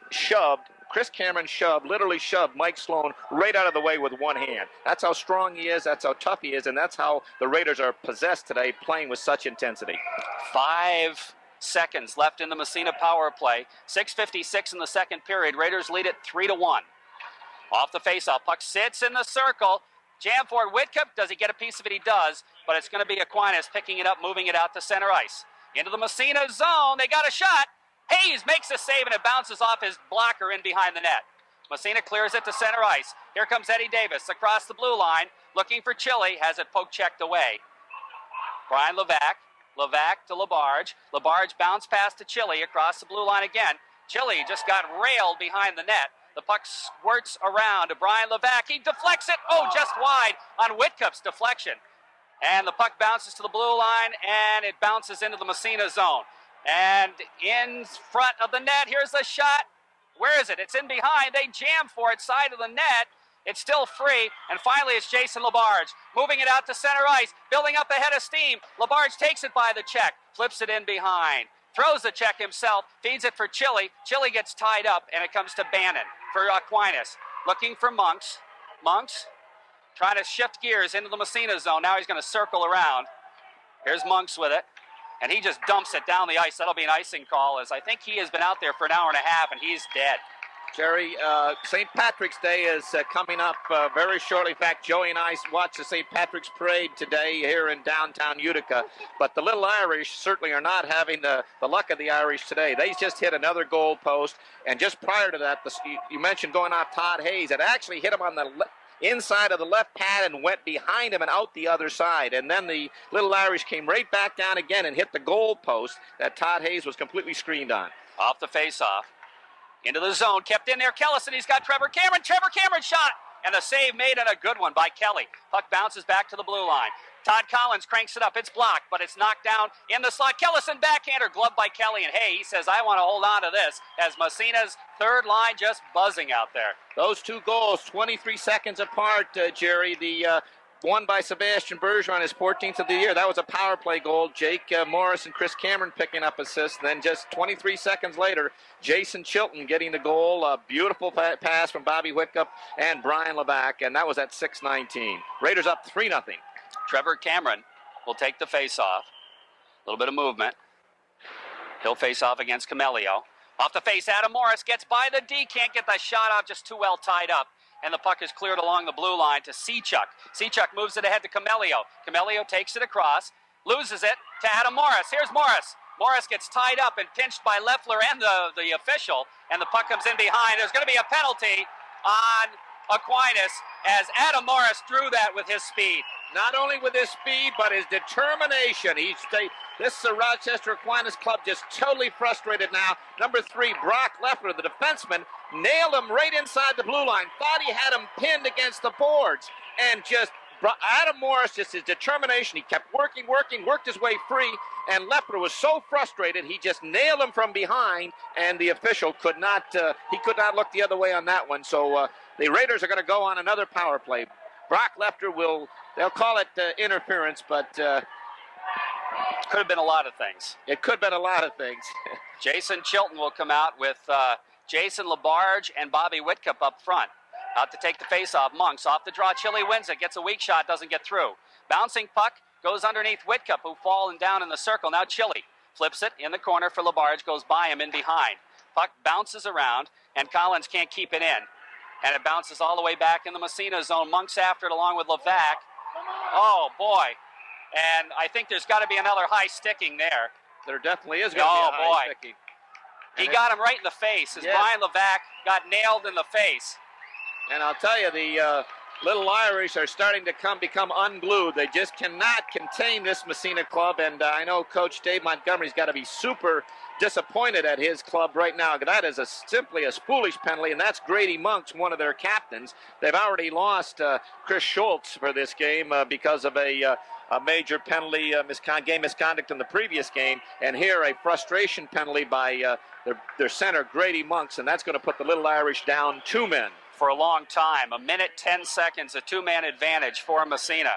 Chris Cameron literally shoved Mike Sloan right out of the way with one hand. That's how strong he is, that's how tough he is, and that's how the Raiders are possessed today, playing with such intensity. 5 seconds left in the Massena power play. 6:56 in the second period. Raiders lead it 3-1. Off the faceoff, puck sits in the circle. Jam for Whitcup. Does he get a piece of it? He does, but it's going to be Aquinas picking it up, moving it out to center ice. Into the Massena zone. They got a shot. Hayes makes a save, and it bounces off his blocker in behind the net. Massena clears it to center ice. Here comes Eddie Davis across the blue line, looking for Chili, has it poke checked away. Brian Levac to Labarge. Labarge bounced past to Chili across the blue line again. Chili just got railed behind the net. The puck squirts around to Brian Levac. He deflects it. Oh, just wide on Whitcup's deflection. And the puck bounces to the blue line, and it bounces into the Massena zone. And in front of the net, here's the shot. Where is it? It's in behind. They jam for it, side of the net. It's still free. And finally, it's Jason Labarge moving it out to center ice, building up a head of steam. Labarge takes it by the check, flips it in behind, throws the check himself, feeds it for Chili. Chili gets tied up, and it comes to Bannon for Aquinas. Looking for Monks. Monks trying to shift gears into the Massena zone. Now he's going to circle around. Here's Monks with it. And he just dumps it down the ice. That'll be an icing call, as I think he has been out there for an hour and a half, and he's dead. Jerry, St. Patrick's Day is coming up very shortly. In fact, Joey and I watched the St. Patrick's Parade today here in downtown Utica. But the Little Irish certainly are not having the luck of the Irish today. They just hit another goal post. And just prior to that, you mentioned going off Todd Hayes. It actually hit him on the inside of the left pad and went behind him and out the other side. And then the Little Irish came right back down again and hit the goal post that Todd Hayes was completely screened on. Off the faceoff. Into the zone, kept in there, Kellison. He's got Trevor Cameron. Trevor Cameron shot, and a save made, and a good one by Kelly. Puck bounces back to the blue line. Todd Collins cranks it up. It's blocked, but it's knocked down in the slot. Kellison backhander, gloved by Kelly, and hey, he says, I want to hold on to this, as Massena's third line just buzzing out there. Those two goals, 23 seconds apart, Jerry. The one by Sebastian Bergeron, his 14th of the year. That was a power play goal. Jake Morris and Chris Cameron picking up assists. Then just 23 seconds later, Jason Chilton getting the goal. A beautiful pass from Bobby Whitcup and Brian Levac, and that was at 6:19. Raiders up 3-0. Trevor Cameron will take the face-off. A little bit of movement. He'll face off against Camelio. Off the face, Adam Morris gets by the D. Can't get that shot off, just too well tied up. And the puck is cleared along the blue line to Sechuk. Sechuk moves it ahead to Camelio. Camelio takes it across, loses it to Adam Morris. Here's Morris. Morris gets tied up and pinched by Leffler and the official, and the puck comes in behind. There's going to be a penalty on Aquinas as Adam Morris drew that with his speed. Not only with his speed, but his determination. This Rochester Aquinas club just totally frustrated now. Number 3, Brock Leffler, the defenseman, nailed him right inside the blue line. Thought he had him pinned against the boards. And just Adam Morris, just his determination. He kept working, worked his way free. And Leffler was so frustrated, he just nailed him from behind. And the official could not look the other way on that one. So the Raiders are going to go on another power play. Brock Lefter they'll call it interference, but could have been a lot of things. It could have been a lot of things. Jason Chilton will come out with Jason LaBarge and Bobby Whitcup up front. Out to take the face-off. Monks off the draw. Chile wins it. Gets a weak shot. Doesn't get through. Bouncing puck goes underneath Whitcup, who fallen down in the circle. Now Chile flips it in the corner for LaBarge. Goes by him in behind. Puck bounces around, and Collins can't keep it in. And it bounces all the way back in the Massena zone. Monks after it along with Levac. Oh, boy. And I think there's got to be another high sticking there. There definitely is going to be a high sticking. He got him right in the face as Brian Levac got nailed in the face. And I'll tell you, the Little Irish are starting to become unglued. They just cannot contain this Massena club, and I know Coach Dave Montgomery's got to be super disappointed at his club right now. That is simply a foolish penalty, and that's Grady Monks, one of their captains. They've already lost Chris Schultz for this game because of a major penalty, game misconduct in the previous game, and here a frustration penalty by their center, Grady Monks, and that's going to put the Little Irish down 2 men. For a long time, 1:10, a 2-man advantage for Massena.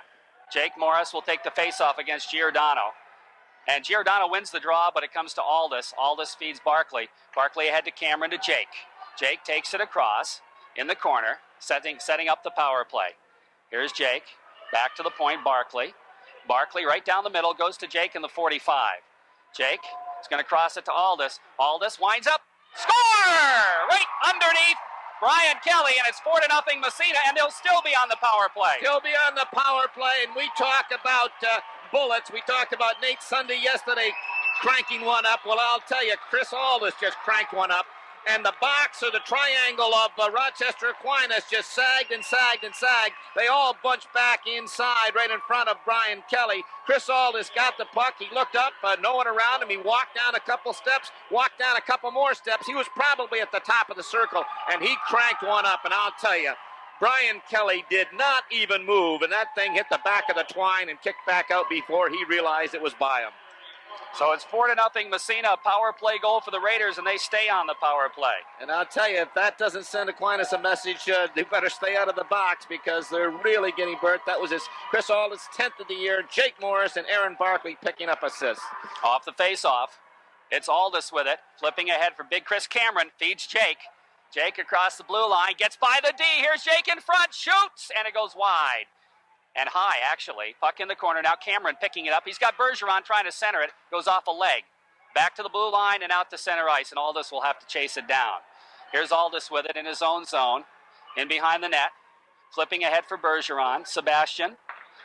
Jake Morris will take the faceoff against Giordano. And Giordano wins the draw, but it comes to Aldis. Aldis feeds Barkley. Barkley ahead to Cameron to Jake. Jake takes it across in the corner, setting up the power play. Here's Jake. Back to the point, Barkley. Barkley right down the middle, goes to Jake in the 45. Jake is going to cross it to Aldis. Aldis winds up. Score! Right underneath Brian Kelly, and it's 4-0 Massena, and they'll still be on the power play. He'll be on the power play, and we talk about bullets. We talked about Nate Sunday yesterday cranking one up. Well, I'll tell you, Chris Aldis just cranked one up, and the box or the triangle of Rochester Aquinas just sagged and sagged and sagged. They all bunched back inside right in front of Brian Kelly. Chris Aldis got the puck. He looked up, no one around him. He walked down a couple steps, walked down a couple more steps. He was probably at the top of the circle, and he cranked one up, and I'll tell you, Brian Kelly did not even move, and that thing hit the back of the twine and kicked back out before he realized it was by him. So it's 4-0 Massena, power play goal for the Raiders, and they stay on the power play. And I'll tell you, if that doesn't send Aquinas a message, they better stay out of the box because they're really getting burnt. That was Chris Aldis' 10th of the year. Jake Morris and Aaron Barkley picking up assists. Off the face-off, it's Aldis with it, flipping ahead for big Chris Cameron, feeds Jake. Jake across the blue line, gets by the D. Here's Jake in front, shoots, and it goes wide. And high, actually. Puck in the corner. Now Cameron picking it up. He's got Bergeron trying to center it. Goes off a leg. Back to the blue line and out to center ice. And Aldis will have to chase it down. Here's Aldis with it in his own zone. In behind the net. Flipping ahead for Bergeron. Sebastian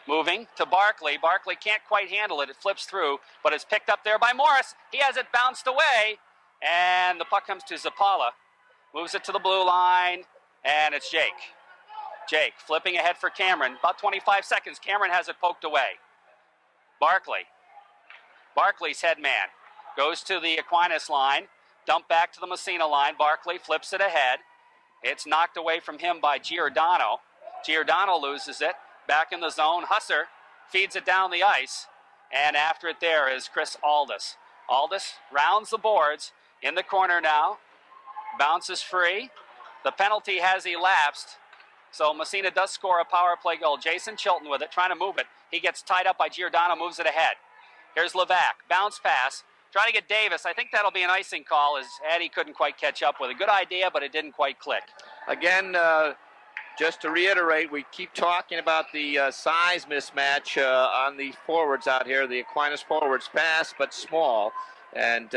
moving to Barkley. Barkley can't quite handle it. It flips through, but it's picked up there by Morris. He has it bounced away. And the puck comes to Zapala. Moves it to the blue line. And it's Jake. Jake flipping ahead for Cameron. About 25 seconds. Cameron has it poked away. Barkley. Barkley's head man. Goes to the Aquinas line. Dump back to the Massena line. Barkley flips it ahead. It's knocked away from him by Giordano. Giordano loses it. Back in the zone. Husser feeds it down the ice. And after it there is Chris Aldis. Aldis rounds the boards. In the corner now. Bounces free. The penalty has elapsed. So Massena does score a power play goal. Jason Chilton with it, trying to move it. He gets tied up by Giordano, moves it ahead. Here's Levac, bounce pass. Trying to get Davis. I think that'll be an icing call as Eddie couldn't quite catch up with it. Good idea, but it didn't quite click. Again, just to reiterate, we keep talking about the size mismatch on the forwards out here. The Aquinas forwards, fast but small. And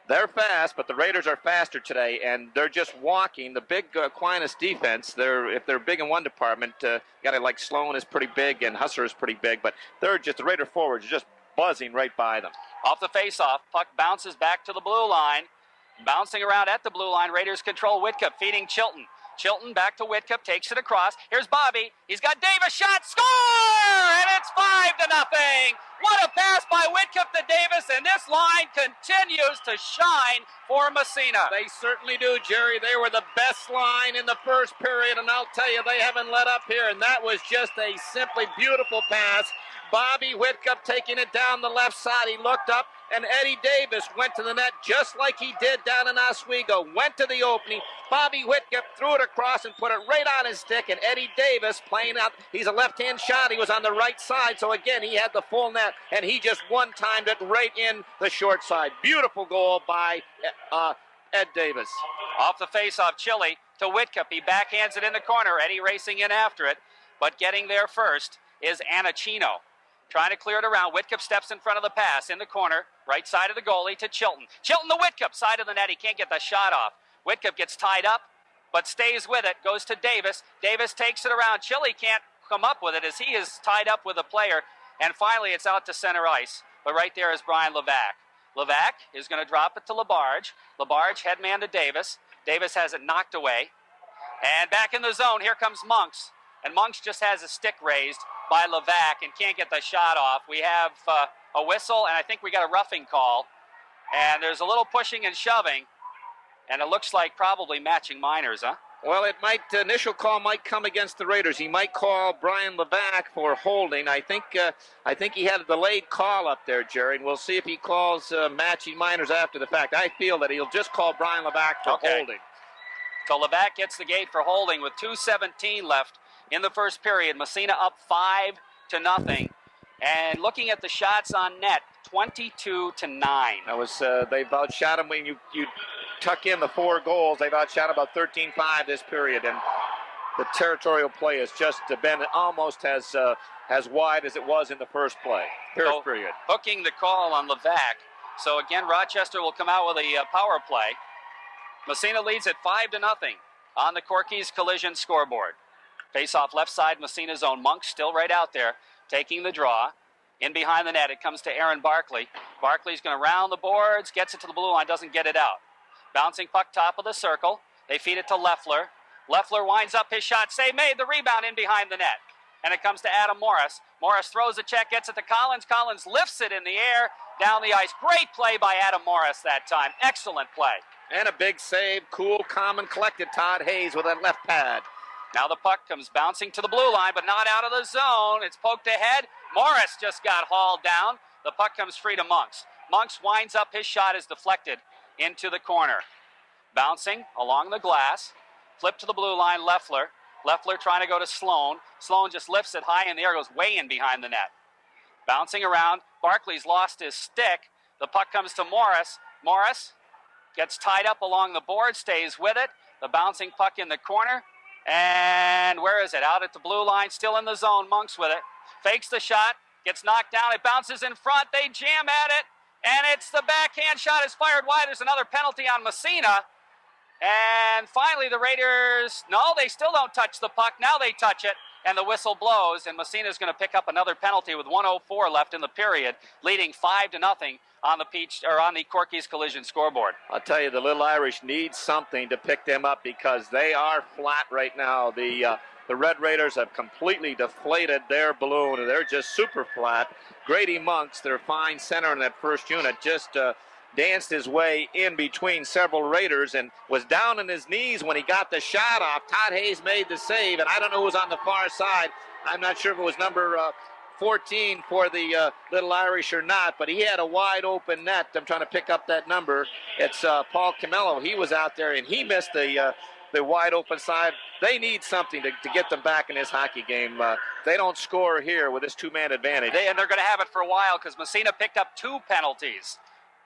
they're fast, but the Raiders are faster today, and they're just walking. The big Aquinas defense, if they're big in one department, got it like Sloan is pretty big and Husser is pretty big, but the Raider forwards are just buzzing right by them. Off the face-off, puck bounces back to the blue line. Bouncing around at the blue line, Raiders control Whitcup, feeding Chilton. Chilton back to Whitcup, takes it across. Here's Bobby. He's got Davis, shot, score! And it's 5-0. What a pass by by Whitcup to Davis, and this line continues to shine for Massena. They certainly do, Jerry. They were the best line in the first period, and I'll tell you, they haven't let up here, and that was just a simply beautiful pass. Bobby Whitcup taking it down the left side. He looked up, and Eddie Davis went to the net just like he did down in Oswego. Went to the opening. Bobby Whitcup threw it across and put it right on his stick, and Eddie Davis playing out. He's a left-hand shot. He was on the right side, so again, he had the full net, and he just one-timed it right in the short side. Beautiful goal by Ed Davis. Off the face-off, Chile to Whitcup. He backhands it in the corner. Eddie racing in after it, but getting there first is Anacino. Trying to clear it around. Whitcup steps in front of the pass in the corner, right side of the goalie to Chilton. Chilton to Whitcup, side of the net. He can't get the shot off. Whitcup gets tied up, but stays with it. Goes to Davis. Davis takes it around. Chile can't come up with it as he is tied up with a player. And finally, it's out to center ice. But right there is Brian Levac. Levac is going to drop it to Labarge. Labarge, headman to Davis. Davis has it knocked away. And back in the zone, here comes Monks. And Monks just has a stick raised by Levac and can't get the shot off. We have a whistle, and I think we got a roughing call. And there's a little pushing and shoving, and it looks like probably matching minors, huh? Well, it might, initial call might come against the Raiders. He might call Brian Levac for holding. I think he had a delayed call up there, Jerry, and we'll see if he calls matching minors after the fact. I feel that he'll just call Brian Levac for holding. So Levac gets the gate for holding with 2:17 left in the first period. Massena up 5-0. And looking at the shots on net, 22-9. That was they've outshot him when you tuck in the 4 goals. They've outshot about 13-5 this period, and the territorial play has just been almost as wide as it was in the first period. Hooking the call on Levac. So again, Rochester will come out with a power play. Massena leads at 5-0 on the Corky's Collision scoreboard. Face off left side, Massena's own. Monk still right out there, taking the draw. In behind the net, it comes to Aaron Barkley. Barkley's going to round the boards, gets it to the blue line, doesn't get it out. Bouncing puck top of the circle. They feed it to Leffler. Leffler winds up his shot. Save made, the rebound in behind the net. And it comes to Adam Morris. Morris throws a check, gets it to Collins. Collins lifts it in the air, down the ice. Great play by Adam Morris that time. Excellent play. And a big save. Cool, calm, and collected Todd Hayes with that left pad. Now the puck comes bouncing to the blue line, but not out of the zone. It's poked ahead. Morris just got hauled down. The puck comes free to Monks. Monks winds up. His shot is deflected into the corner. Bouncing along the glass. Flip to the blue line, Leffler. Leffler trying to go to Sloan. Sloan just lifts it high in the air, goes way in behind the net. Bouncing around. Barkley's lost his stick. The puck comes to Morris. Morris gets tied up along the board, stays with it. The bouncing puck in the corner. And where is it? Out at the blue line, still in the zone. Monks with it. Fakes the shot, gets knocked down. It bounces in front. They jam at it. And it's the backhand shot is fired wide. There's another penalty on Massena. And finally the Raiders, no, they still don't touch the puck. Now they touch it. And the whistle blows. And Massena's going to pick up another penalty with 1:04 left in the period, leading 5-0 on the Corky's Collision scoreboard. I'll tell you, the Little Irish need something to pick them up because they are flat right now. The Red Raiders have completely deflated their balloon, and they're just super flat. Grady Monks, their fine center in that first unit, just danced his way in between several Raiders and was down on his knees when he got the shot off. Todd Hayes made the save, and I don't know who was on the far side. I'm not sure if it was number 14 for the Little Irish or not, but he had a wide open net. I'm trying to pick up that number. It's Paul Camello. He was out there, and he missed the wide open side. They need something to get them back in this hockey game. They don't score here with this two-man advantage. And they're going to have it for a while because Massena picked up 2 penalties.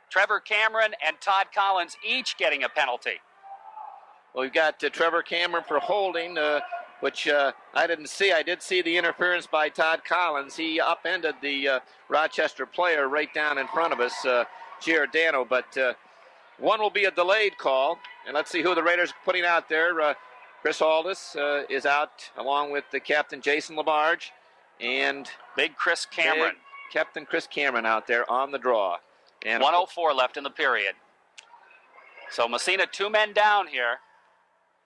Trevor Cameron and Todd Collins each getting a penalty. Well, we've got Trevor Cameron for holding, which I didn't see. I did see the interference by Todd Collins. He upended the Rochester player right down in front of us, Giordano. But one will be a delayed call. And let's see who the Raiders are putting out there. Chris Aldis is out along with the captain Jason Labarge. And big Chris Cameron. Captain Chris Cameron out there on the draw. And 1:04 left in the period. So Massena 2 men down here.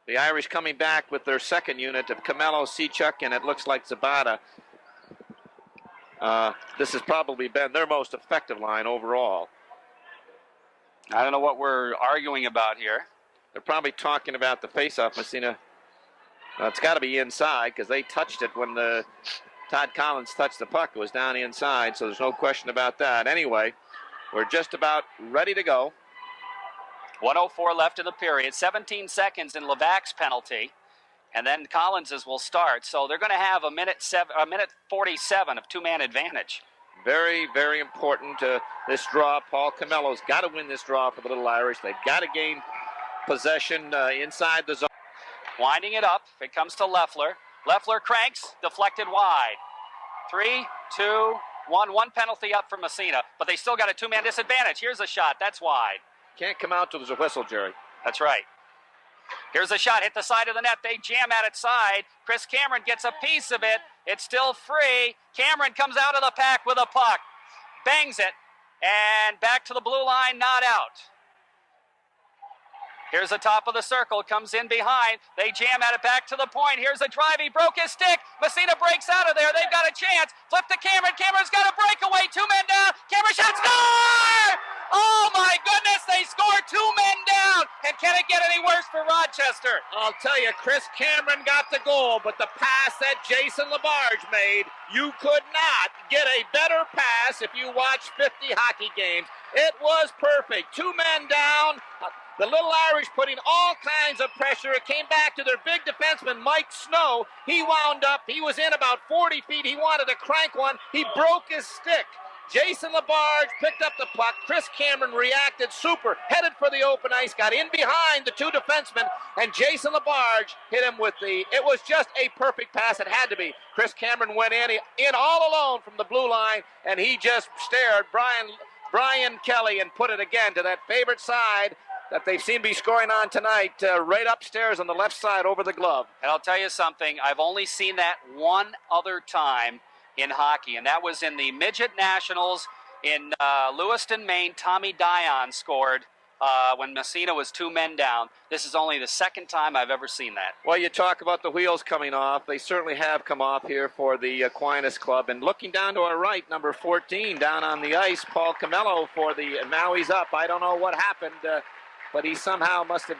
The Irish coming back with their second unit of Camello, Sechuk, and it looks like Zabata. this has probably been their most effective line overall. I don't know what we're arguing about here. They're probably talking about the face-off. Massena, it's got to be inside because they touched it when Todd Collins touched the puck. It was down inside, so there's no question about that. Anyway, we're just about ready to go. 1:04 left in the period. 17 seconds in Levac's penalty, and then Collins's will start. So they're going to have a minute 47 of two-man advantage. Very, very important this draw. Paul Camello's got to win this draw for the Little Irish. They've got to gain possession inside the zone. Winding it up. It comes to Leffler. Leffler cranks, deflected wide. 3, 2, 1. One penalty up for Massena, but they still got a two-man disadvantage. Here's a shot. That's wide. Can't come out till there's a whistle, Jerry. That's right. Here's a shot. Hit the side of the net. They jam at its side. Chris Cameron gets a piece of it. It's still free. Cameron comes out of the pack with a puck. Bangs it. And back to the blue line. Not out. Here's the top of the circle, comes in behind. They jam at it back to the point. Here's a drive. He broke his stick. Massena breaks out of there. They've got a chance. Flip to Cameron. Cameron's got a breakaway. Two men down. Cameron shot. Score! Oh, my goodness. They score two men down. And can it get any worse for Rochester? I'll tell you, Chris Cameron got the goal, but the pass that Jason Labarge made, you could not get a better pass if you watch 50 hockey games. It was perfect. Two men down. The Little Irish putting all kinds of pressure. It came back to their big defenseman, Mike Snow. He wound up. He was in about 40 feet. He wanted to crank one. He broke his stick. Jason Labarge picked up the puck. Chris Cameron reacted super, headed for the open ice, got in behind the two defensemen, and Jason Labarge hit him with it was just a perfect pass. It had to be. Chris Cameron went in all alone from the blue line, and he just stared Brian Kelly and put it again to that favorite side that they seem to be scoring on tonight, right upstairs on the left side over the glove. And I'll tell you something, I've only seen that one other time in hockey, and that was in the Midget Nationals in Lewiston, Maine. Tommy Dion scored when Massena was two men down. This is only the second time I've ever seen that. Well, you talk about the wheels coming off. They certainly have come off here for the Aquinas club. And looking down to our right, number 14 down on the ice, Paul Camello for now he's up. I don't know what happened. But he somehow must have.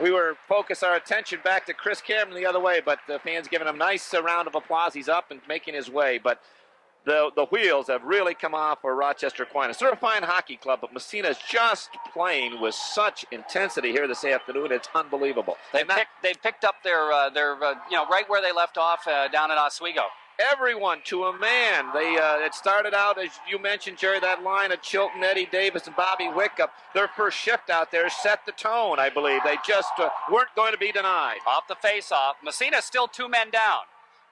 We were focused our attention back to Chris Cameron the other way, but the fans giving him a nice round of applause. He's up and making his way. But the wheels have really come off for Rochester Aquinas. They're a fine hockey club, but Massena's just playing with such intensity here this afternoon. It's unbelievable. They've picked up their right where they left off down in Oswego. Everyone to a man. It started out, as you mentioned, Jerry, that line of Chilton, Eddie Davis, and Bobby Wickup. Their first shift out there set the tone, I believe. They just weren't going to be denied. Off the face-off. Massena's still two men down.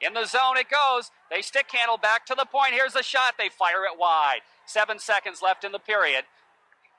In the zone it goes. They stick handle back to the point. Here's a shot. They fire it wide. 7 seconds left in the period.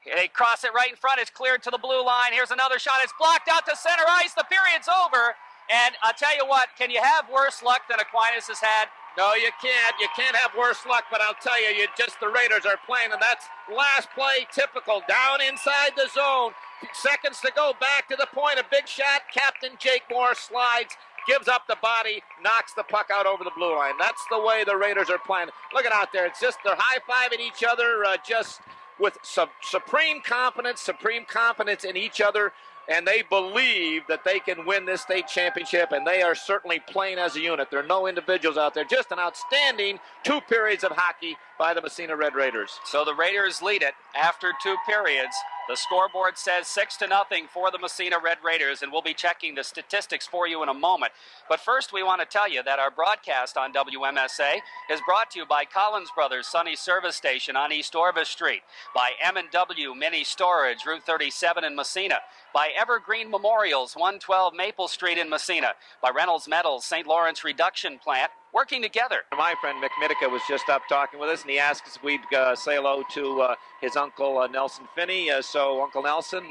They cross it right in front. It's cleared to the blue line. Here's another shot. It's blocked out to center ice. The period's over. And I'll tell you what, can you have worse luck than Aquinas has had? No, you can't. You can't have worse luck, but I'll tell you, the Raiders are playing, and that's last play typical. Down inside the zone. Seconds to go, back to the point. A big shot. Captain Jake Moore slides, gives up the body, knocks the puck out over the blue line. That's the way the Raiders are playing. Look at out there. It's just they're high-fiving each other just with some supreme confidence in each other. And they believe that they can win this state championship, and they are certainly playing as a unit. There are no individuals out there. Just an outstanding 2 periods of hockey by the Massena Red Raiders. So the Raiders lead it after 2 periods. The scoreboard says 6-0 for the Massena Red Raiders, and we'll be checking the statistics for you in a moment. But first, we want to tell you that our broadcast on WMSA is brought to you by Collins Brothers Sunny Service Station on East Orvis Street, by M&W Mini Storage, Route 37 in Massena, by Evergreen Memorials, 112 Maple Street in Massena, by Reynolds Metals, St. Lawrence Reduction Plant, working together. My friend Mick Mitica was just up talking with us, and he asked us if we'd say hello to his uncle Nelson Finney. So, Uncle Nelson,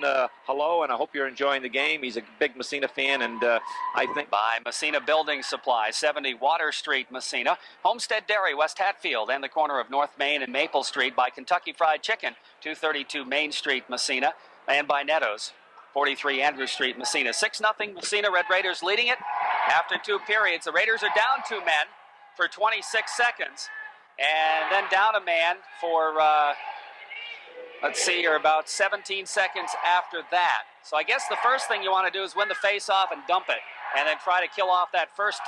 hello, and I hope you're enjoying the game. He's a big Massena fan, and I think... By Massena Building Supply, 70 Water Street, Massena, Homestead Dairy, West Hatfield, and the corner of North Main and Maple Street, by Kentucky Fried Chicken, 232 Main Street, Massena, and by Netto's, 43 Andrew Street, Massena. 6-0 Massena Red Raiders leading it after 2 periods. The Raiders are down 2 men for 26 seconds. And then down a man for, let's see here, about 17 seconds after that. So I guess the first thing you want to do is win the face-off and dump it, and then try to kill off that first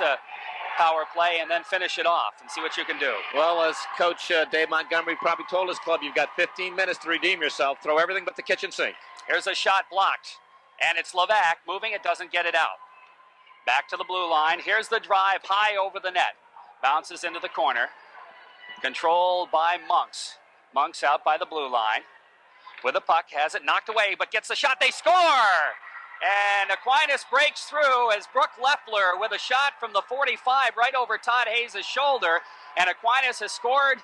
power play and then finish it off and see what you can do. Well, as Coach Dave Montgomery probably told his club, you've got 15 minutes to redeem yourself. Throw everything but the kitchen sink. Here's a shot blocked, and it's Levac moving it, doesn't get it out. Back to the blue line. Here's the drive high over the net. Bounces into the corner. Controlled by Monks. Monks out by the blue line. With the puck, has it knocked away, but gets the shot. They score! And Aquinas breaks through as Brooke Leffler with a shot from the 45 right over Todd Hayes' shoulder. And Aquinas has scored,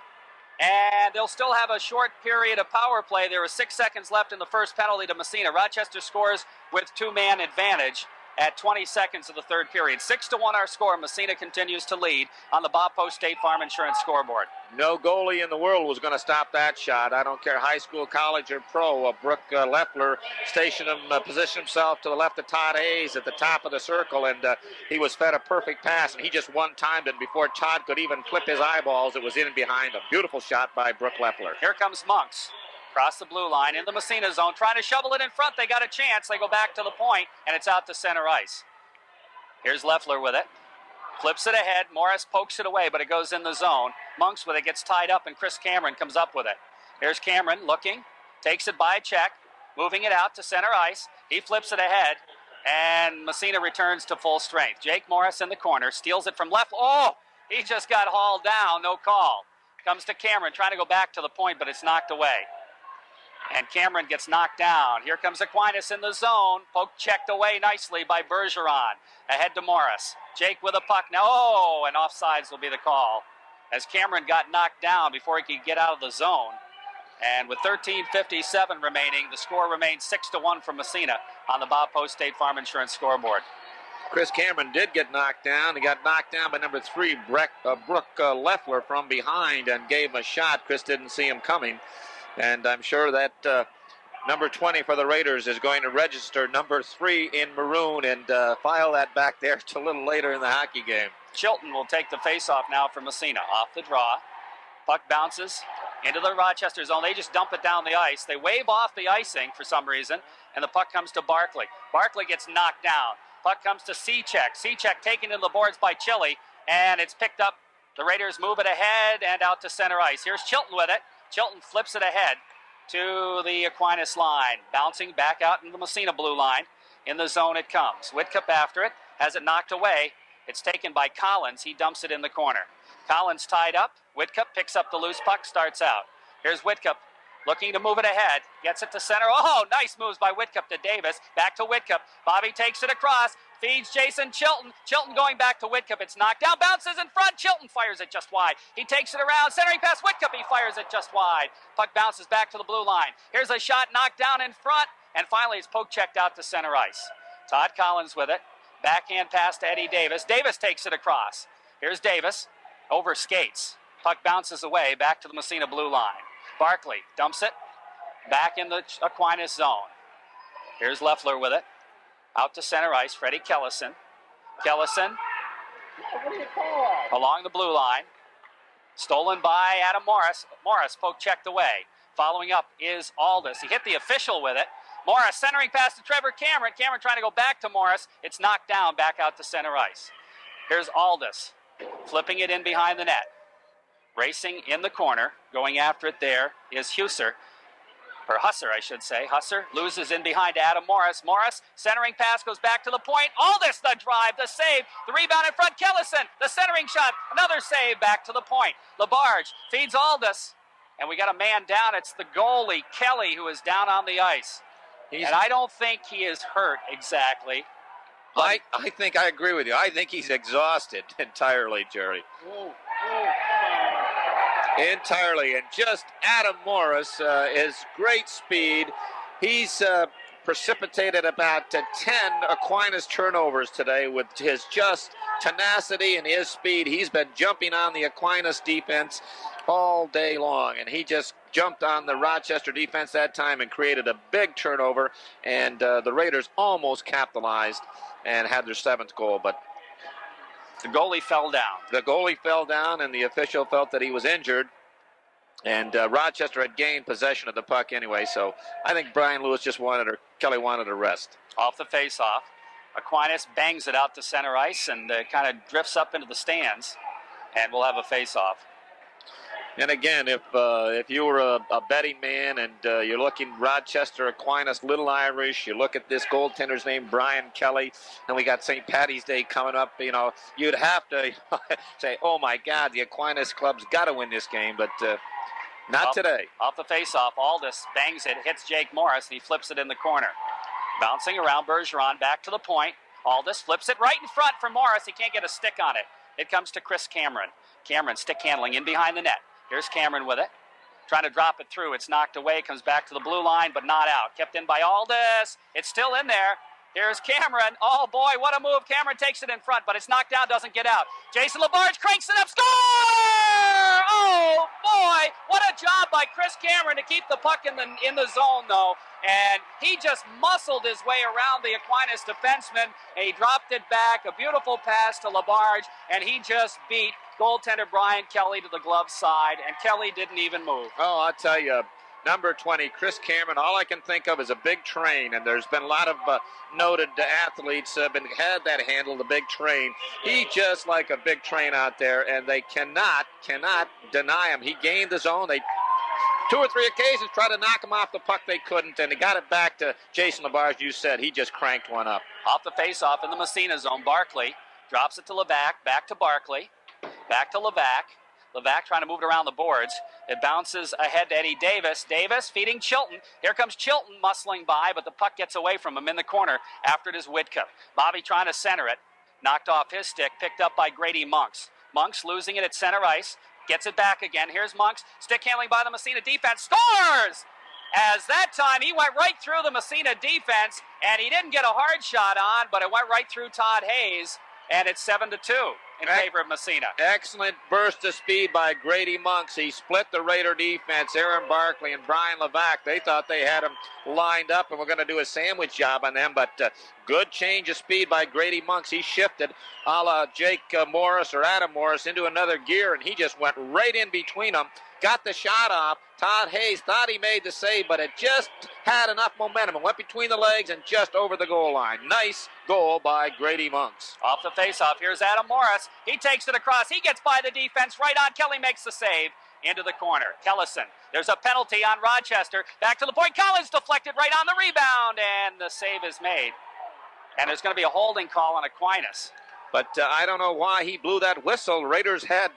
and they'll still have a short period of power play. There was 6 seconds left in the first penalty to Massena. Rochester scores with two-man advantage at 20 seconds of the third period. 6-1 our score. Massena continues to lead on the Bob Post State Farm Insurance scoreboard. No goalie in the world was going to stop that shot. I don't care high school, college, or pro. Brooke Leffler stationed him, positioned himself to the left of Todd Hayes at the top of the circle, and he was fed a perfect pass, and he just one-timed it before Todd could even flip his eyeballs. It was in behind him. Beautiful shot by Brooke Leffler. Here comes Monks. Across the blue line in the Massena zone, trying to shovel it in front. They got a chance. They go back to the point, and it's out to center ice. Here's Leffler with it. Flips it ahead. Morris pokes it away, but it goes in the zone. Monks with it, gets tied up, and Chris Cameron comes up with it. Here's Cameron looking, takes it by a check, moving it out to center ice. He flips it ahead, and Massena returns to full strength. Jake Morris in the corner, steals it from left. Oh, he just got hauled down, no call. Comes to Cameron, trying to go back to the point, but it's knocked away. And Cameron gets knocked down. Here comes Aquinas in the zone. Poke checked away nicely by Bergeron. Ahead to Morris. Jake with a puck now. Oh, and offsides will be the call as Cameron got knocked down before he could get out of the zone. And with 13:57 remaining, the score remains 6-1 for Massena on the Bob Post State Farm Insurance scoreboard. Chris Cameron did get knocked down. He got knocked down by number 3, Brooke Leffler, from behind and gave him a shot. Chris didn't see him coming. And I'm sure that number 20 for the Raiders is going to register number 3 in maroon and file that back there to a little later in the hockey game. Chilton will take the faceoff now for Massena. Off the draw. Puck bounces into the Rochester zone. They just dump it down the ice. They wave off the icing for some reason, and the puck comes to Barkley. Barkley gets knocked down. Puck comes to Cechek. Cechek taken to the boards by Chili, and it's picked up. The Raiders move it ahead and out to center ice. Here's Chilton with it. Chilton flips it ahead to the Aquinas line. Bouncing back out into the Massena blue line. In the zone it comes. Whitcup after it. Has it knocked away. It's taken by Collins. He dumps it in the corner. Collins tied up. Whitcup picks up the loose puck. Starts out. Here's Whitcup looking to move it ahead. Gets it to center. Oh, nice moves by Whitcup to Davis. Back to Whitcup. Bobby takes it across. Feeds Jason Chilton. Chilton going back to Whitcup. It's knocked down. Bounces in front. Chilton fires it just wide. He takes it around. Centering pass. Whitcup. He fires it just wide. Puck bounces back to the blue line. Here's a shot knocked down in front. And finally, it's poke checked out to center ice. Todd Collins with it. Backhand pass to Eddie Davis. Davis takes it across. Here's Davis. Over skates. Puck bounces away. Back to the Massena blue line. Barkley dumps it. Back in the Aquinas zone. Here's Leffler with it. Out to center ice, Freddie Kellison. Kellison along the blue line. Stolen by Adam Morris. Morris poke checked away. Following up is Aldis. He hit the official with it. Morris centering pass to Trevor Cameron. Cameron trying to go back to Morris. It's knocked down back out to center ice. Here's Aldis flipping it in behind the net. Racing in the corner. Going after it there is Husser. Or Husser, I should say. Husser loses in behind to Adam Morris. Morris, centering pass, goes back to the point. Aldis, the drive, the save, the rebound in front. Kellison, the centering shot, another save back to the point. Labarge feeds Aldis, and we got a man down. It's the goalie, Kelly, who is down on the ice. And I don't think he is hurt exactly. I think I agree with you. I think he's exhausted entirely, Jerry. Entirely. And just Adam Morris, his great speed. He's precipitated about 10 Aquinas turnovers today with his just tenacity and his speed. He's been jumping on the Aquinas defense all day long, and he just jumped on the Rochester defense that time and created a big turnover, and the Raiders almost capitalized and had their 7th goal, but The goalie fell down. The goalie fell down, and the official felt that he was injured. And Rochester had gained possession of the puck anyway, so I think Brian Lewis just Kelly wanted a rest. Off the face-off, Aquinas bangs it out to center ice and kind of drifts up into the stands, and we'll have a face-off. And again, if you were a betting man and you're looking Rochester, Aquinas, Little Irish, you look at this goaltender's name, Brian Kelly, and we got St. Patty's Day coming up, you'd have to say, oh my God, the Aquinas club's got to win this game, but not today. Off the face-off, Aldis bangs it, hits Jake Morris, and he flips it in the corner. Bouncing around, Bergeron back to the point. Aldis flips it right in front for Morris. He can't get a stick on it. It comes to Chris Cameron. Cameron stick handling in behind the net. Here's Cameron with it. Trying to drop it through. It's knocked away. Comes back to the blue line, but not out. Kept in by Aldis. It's still in there. Here's Cameron. Oh, boy, what a move. Cameron takes it in front, but it's knocked down, doesn't get out. Jason LaBarge cranks it up. Score! Oh, boy, what a job by Chris Cameron to keep the puck in the zone, though. And he just muscled his way around the Aquinas defenseman, and he dropped it back. A beautiful pass to LaBarge, and he just beat goaltender Brian Kelly to the glove side, and Kelly didn't even move. Oh, I'll tell you, number 20, Chris Cameron, all I can think of is a big train, and there's been a lot of noted athletes had that handle, the big train. He just like a big train out there, and they cannot deny him. He gained the zone. They 2 or 3 occasions tried to knock him off the puck. They couldn't, and they got it back to Jason LaBarge. You said he just cranked one up. Off the face-off in the Massena zone, Barkley drops it to Levac, back to Barkley. Back to Levac. Levac trying to move it around the boards. It bounces ahead to Eddie Davis. Davis feeding Chilton. Here comes Chilton muscling by, but the puck gets away from him in the corner after it is Whitcup. Bobby trying to center it. Knocked off his stick. Picked up by Grady Monks. Monks losing it at center ice. Gets it back again. Here's Monks. Stick handling by the Massena defense. Scores! As that time he went right through the Massena defense, and he didn't get a hard shot on, but it went right through Todd Hayes, and it's 7-2. In favor of Massena. Excellent burst of speed by Grady Monks. He split the Raider defense. Aaron Barkley and Brian Levac, they thought they had him lined up and were going to do a sandwich job on them, but good change of speed by Grady Monks. He shifted a la Jake Morris or Adam Morris into another gear, and he just went right in between them. Got the shot off. Todd Hayes thought he made the save, but it just had enough momentum. It went between the legs and just over the goal line. Nice goal by Grady Monks. Off the faceoff, here's Adam Morris. He takes it across. He gets by the defense right on. Kelly makes the save into the corner. Kellison, there's a penalty on Rochester. Back to the point. Collins deflected right on the rebound, and the save is made. And there's going to be a holding call on Aquinas. But I don't know why he blew that whistle. Raiders had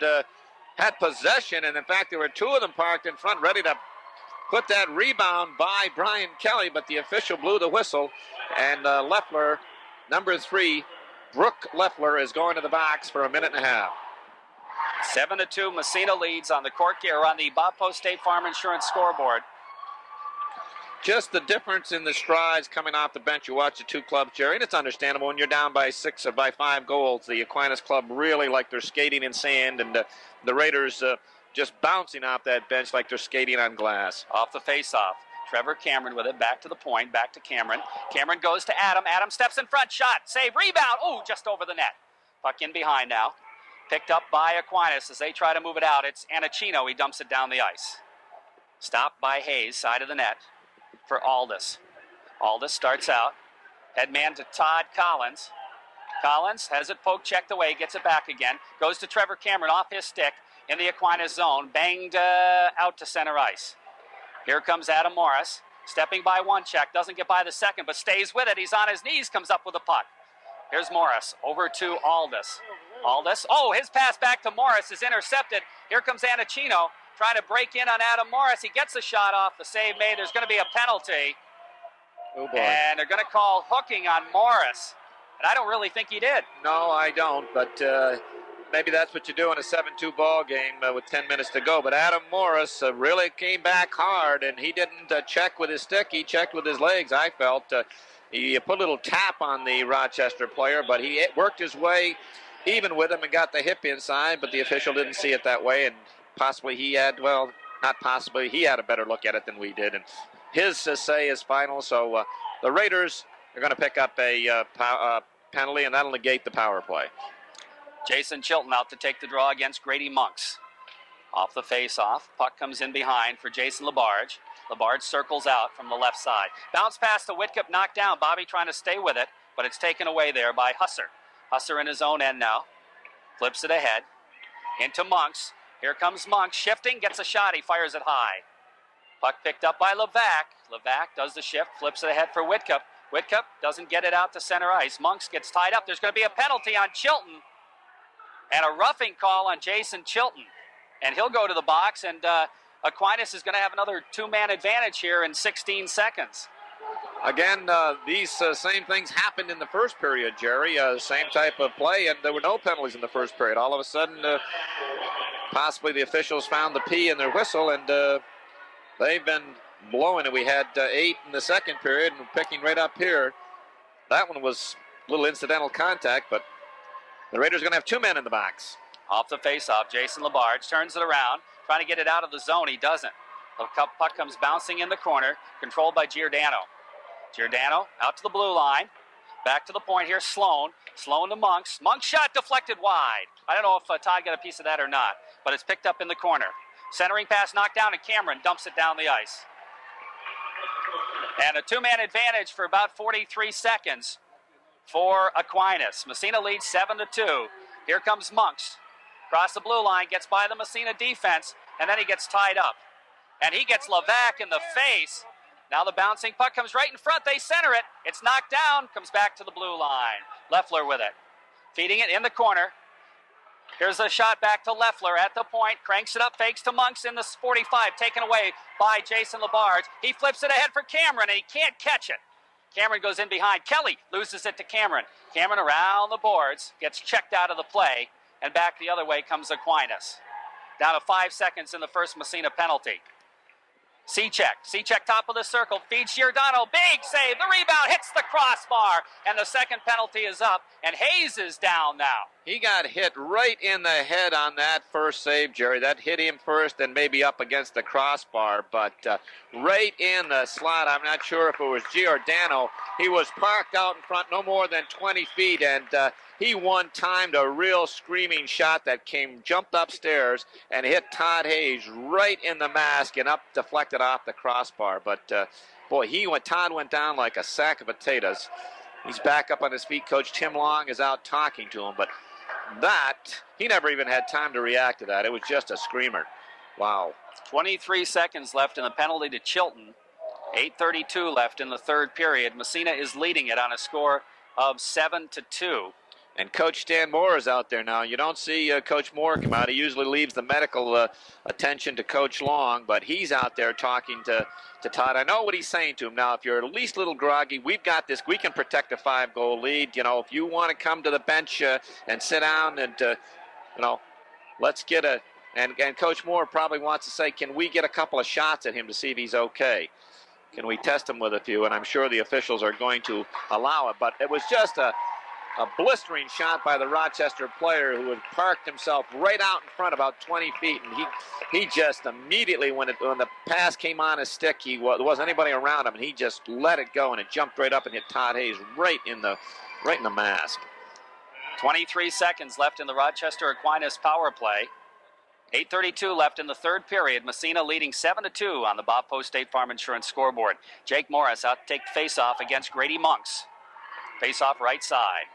possession, and in fact there were 2 of them parked in front ready to put that rebound by Brian Kelly, but the official blew the whistle, and Leffler, number 3, Brooke Leffler, is going to the box for a minute and a half. 7-2, Massena leads on the court gear on the Bob Post State Farm Insurance scoreboard. Just the difference in the strides coming off the bench. You watch the 2 clubs, Jerry, and it's understandable when you're down by 6 or by 5 goals. The Aquinas club really like they're skating in sand, and the Raiders just bouncing off that bench like they're skating on glass. Off the face-off, Trevor Cameron with it, back to the point, back to Cameron. Cameron goes to Adam. Adam steps in front, shot, save, rebound. Oh, just over the net. Puck in behind now. Picked up by Aquinas as they try to move it out. It's Anacino. He dumps it down the ice. Stopped by Hayes, side of the net. For Aldis. Aldis starts out. Headman to Todd Collins. Collins has it poke checked away, gets it back again. Goes to Trevor Cameron off his stick in the Aquinas zone. Banged out to center ice. Here comes Adam Morris. Stepping by 1 check. Doesn't get by the second, but stays with it. He's on his knees, comes up with a puck. Here's Morris over to Aldis. Aldis. Oh, his pass back to Morris is intercepted. Here comes Anacino. Trying to break in on Adam Morris. He gets the shot off. The save made. There's going to be a penalty. Oh, boy. And they're going to call hooking on Morris. And I don't really think he did. No, I don't. But maybe that's what you do in a 7-2 ball game with 10 minutes to go. But Adam Morris really came back hard, and he didn't check with his stick. He checked with his legs, I felt. He put a little tap on the Rochester player, but he worked his way even with him and got the hip inside, but the official didn't see it that way, and possibly he had, well, not possibly, he had a better look at it than we did, and his say is final. So the Raiders are going to pick up a penalty, and that'll negate the power play. Jason Chilton out to take the draw against Grady Monks. Off the face-off, puck comes in behind for Jason LaBarge. LaBarge circles out from the left side. Bounce pass to Whitcup, knocked down. Bobby trying to stay with it, but it's taken away there by Husser. Husser in his own end now. Flips it ahead. Into Monks. Here comes Monks, shifting, gets a shot. He fires it high. Puck picked up by Levac. Levac does the shift, flips it ahead for Whitcup. Whitcup doesn't get it out to center ice. Monks gets tied up. There's going to be a penalty on Chilton. And a roughing call on Jason Chilton. And he'll go to the box, and Aquinas is going to have another two-man advantage here in 16 seconds. Again, these same things happened in the first period, Jerry. Same type of play, and there were no penalties in the first period. All of a sudden, possibly the officials found the P in their whistle, and they've been blowing it. We had 8 in the second period, and picking right up here. That one was a little incidental contact, but the Raiders are going to have 2 men in the box. Off the face-off, Jason LaBarge turns it around, trying to get it out of the zone. He doesn't. The puck comes bouncing in the corner, controlled by Giordano. Giordano out to the blue line. Back to the point here, Sloan. Sloan to Monks. Monks shot deflected wide. I don't know if Todd got a piece of that or not, but it's picked up in the corner. Centering pass knocked down, and Cameron dumps it down the ice. And a two-man advantage for about 43 seconds for Aquinas. Massena leads 7-2. Here comes Monks. Across the blue line, gets by the Massena defense, and then he gets tied up. And he gets Levac in the face. Now the bouncing puck comes right in front. They center it. It's knocked down, comes back to the blue line. Leffler with it. Feeding it in the corner. Here's a shot back to Leffler at the point. Cranks it up, fakes to Monks in the 45. Taken away by Jason LaBarge. He flips it ahead for Cameron, and he can't catch it. Cameron goes in behind. Kelly loses it to Cameron. Cameron around the boards, gets checked out of the play, and back the other way comes Aquinas. Down to 5 seconds in the first Massena penalty. C-check top of the circle, feeds Giordano, big save, the rebound hits the crossbar, and the second penalty is up, and Hayes is down now. He got hit right in the head on that first save, Jerry. That hit him first and maybe up against the crossbar, but right in the slot. I'm not sure if it was Giordano. He was parked out in front no more than 20 feet, and he one-timed a real screaming shot that jumped upstairs and hit Todd Hayes right in the mask and deflected off the crossbar. But, boy, Todd went down like a sack of potatoes. He's back up on his feet. Coach Tim Long is out talking to him, but he never even had time to react to that. It was just a screamer. Wow. 23 seconds left in the penalty to Chilton. 8:32 left in the third period. Massena is leading it on a score of 7-2. And Coach Stan Moore is out there now. You don't see Coach Moore come out. He usually leaves the medical attention to Coach Long, but he's out there talking to Todd. I know what he's saying to him. Now, if you're at least a little groggy, we've got this. We can protect a 5-goal lead. You know, if you want to come to the bench and sit down and, let's get a – and Coach Moore probably wants to say, can we get a couple of shots at him to see if he's okay? Can we test him with a few? And I'm sure the officials are going to allow it. But it was just a blistering shot by the Rochester player who had parked himself right out in front about 20 feet, and he just immediately, when the pass came on his stick, there wasn't anybody around him, and he just let it go, and it jumped right up and hit Todd Hayes right in the mask. 23 seconds left in the Rochester Aquinas power play. 8:32 left in the third period. Massena leading 7-2 on the Bob Post State Farm Insurance scoreboard. Jake Morris out to take the face-off against Grady Monks. Face-off right side.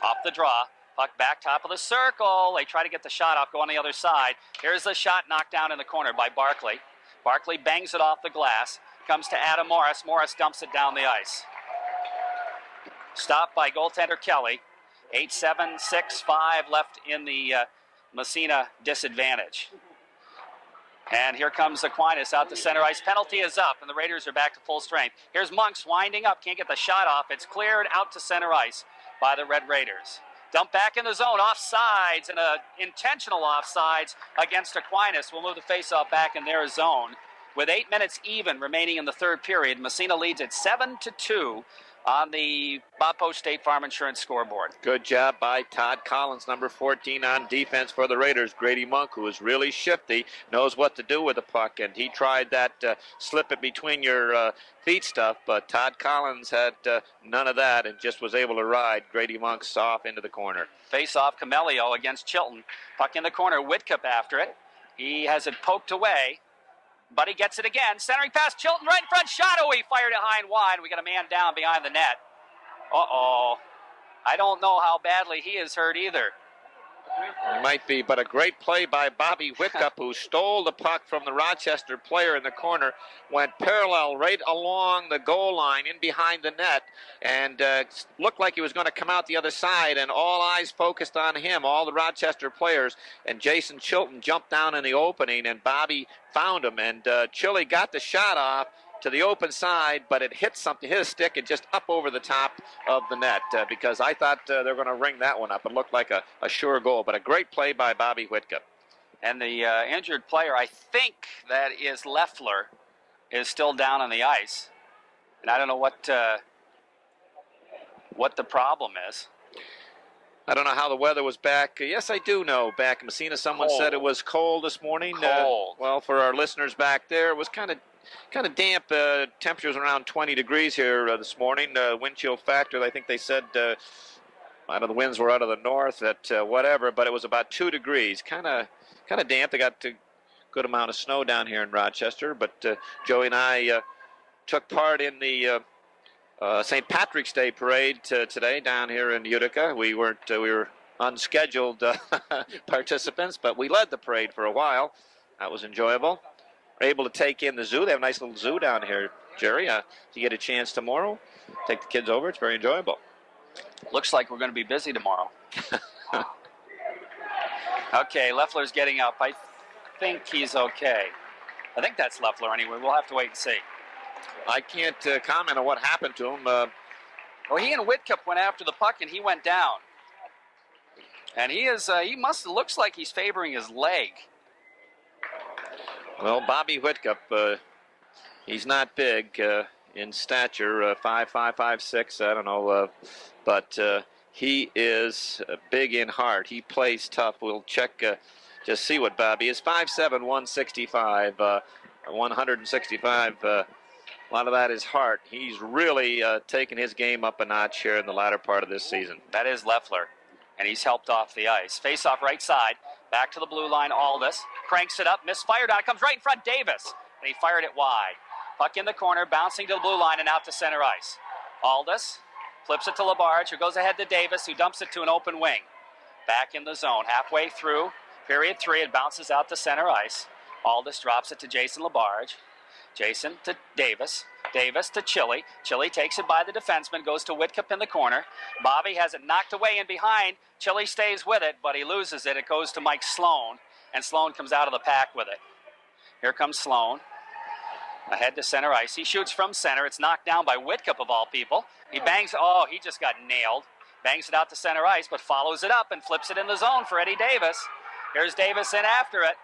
Off the draw. Puck back top of the circle. They try to get the shot off, go on the other side. Here's the shot knocked down in the corner by Barkley. Barkley bangs it off the glass. Comes to Adam Morris. Morris dumps it down the ice. Stopped by goaltender Kelly. 8-7, 6-5 left in the Massena disadvantage. And here comes Aquinas out to center ice. Penalty is up, and the Raiders are back to full strength. Here's Monks winding up. Can't get the shot off. It's cleared out to center ice by the Red Raiders. Dump back in the zone. Offsides, and intentional offsides against Aquinas. We'll move the faceoff back in their zone. With 8 minutes even remaining in the third period, Massena leads at 7-2. on the Bob Post State Farm Insurance scoreboard. Good job by Todd Collins, number 14 on defense for the Raiders. Grady Monk, who is really shifty, knows what to do with the puck, and he tried that slip it between your feet stuff, but Todd Collins had none of that and just was able to ride Grady Monk's off into the corner. Face-off, Camelio against Chilton. Puck in the corner, Whitcup after it. He has it poked away, but he gets it again. Centering pass, Chilton right in front, shot. Oh, he fired it high and wide. We got a man down behind the net. Uh-oh. I don't know how badly he is hurt either. It might be, but a great play by Bobby Whitcup, who stole the puck from the Rochester player in the corner, went parallel right along the goal line in behind the net, and looked like he was going to come out the other side, and all eyes focused on him, all the Rochester players, and Jason Chilton jumped down in the opening, and Bobby found him, and Chile got the shot off to the open side, but it hit a stick and just up over the top of the net because I thought they were going to ring that one up. It looked like a sure goal, but a great play by Bobby Whitcup. And the injured player, I think that is Leffler, is still down on the ice. And I don't know what the problem is. I don't know how the weather was back. Yes, I do know. Back in Massena, someone said it was cold this morning. Cold. Well, for our listeners back there, it was kind of damp. Temperatures around 20 degrees here this morning. Wind chill factor, I think they said, the winds were out of the north at whatever, but it was about 2 degrees. Kind of damp. They got a good amount of snow down here in Rochester, but Joey and I took part in the St. Patrick's Day parade today down here in Utica. We were unscheduled participants, but we led the parade for a while. That was enjoyable. We're able to take in the zoo. They have a nice little zoo down here, Jerry. If you get a chance tomorrow, take the kids over. It's very enjoyable. Looks like we're going to be busy tomorrow. Okay, Leffler's getting up. I think he's okay. I think that's Leffler anyway. We'll have to wait and see. I can't comment on what happened to him. Well, he and Whitcup went after the puck, and he went down. And looks like he's favoring his leg. Well, Bobby Whitcup, he's not big in stature, 5'5", 5'6", I don't know, but he is big in heart. He plays tough. We'll check, just see what Bobby is. 5'7", 165, 165. A lot of that is heart. He's really taken his game up a notch here in the latter part of this season. That is Leffler, and he's helped off the ice. Face off right side, back to the blue line, Aldis. Cranks it up, misfired on it, comes right in front, Davis. And he fired it wide. Puck in the corner, bouncing to the blue line and out to center ice. Aldis flips it to Labarge, who goes ahead to Davis, who dumps it to an open wing. Back in the zone, halfway through period 3, it bounces out to center ice. Aldis drops it to Jason Labarge. Jason to Davis. Davis to Chile. Chile takes it by the defenseman, goes to Whitcup in the corner. Bobby has it knocked away in behind. Chile stays with it, but he loses it. It goes to Mike Sloan, and Sloan comes out of the pack with it. Here comes Sloan. Ahead to center ice. He shoots from center. It's knocked down by Whitcup, of all people. He bangs. Oh, he just got nailed. Bangs it out to center ice, but follows it up and flips it in the zone for Eddie Davis. Here's Davis in after it.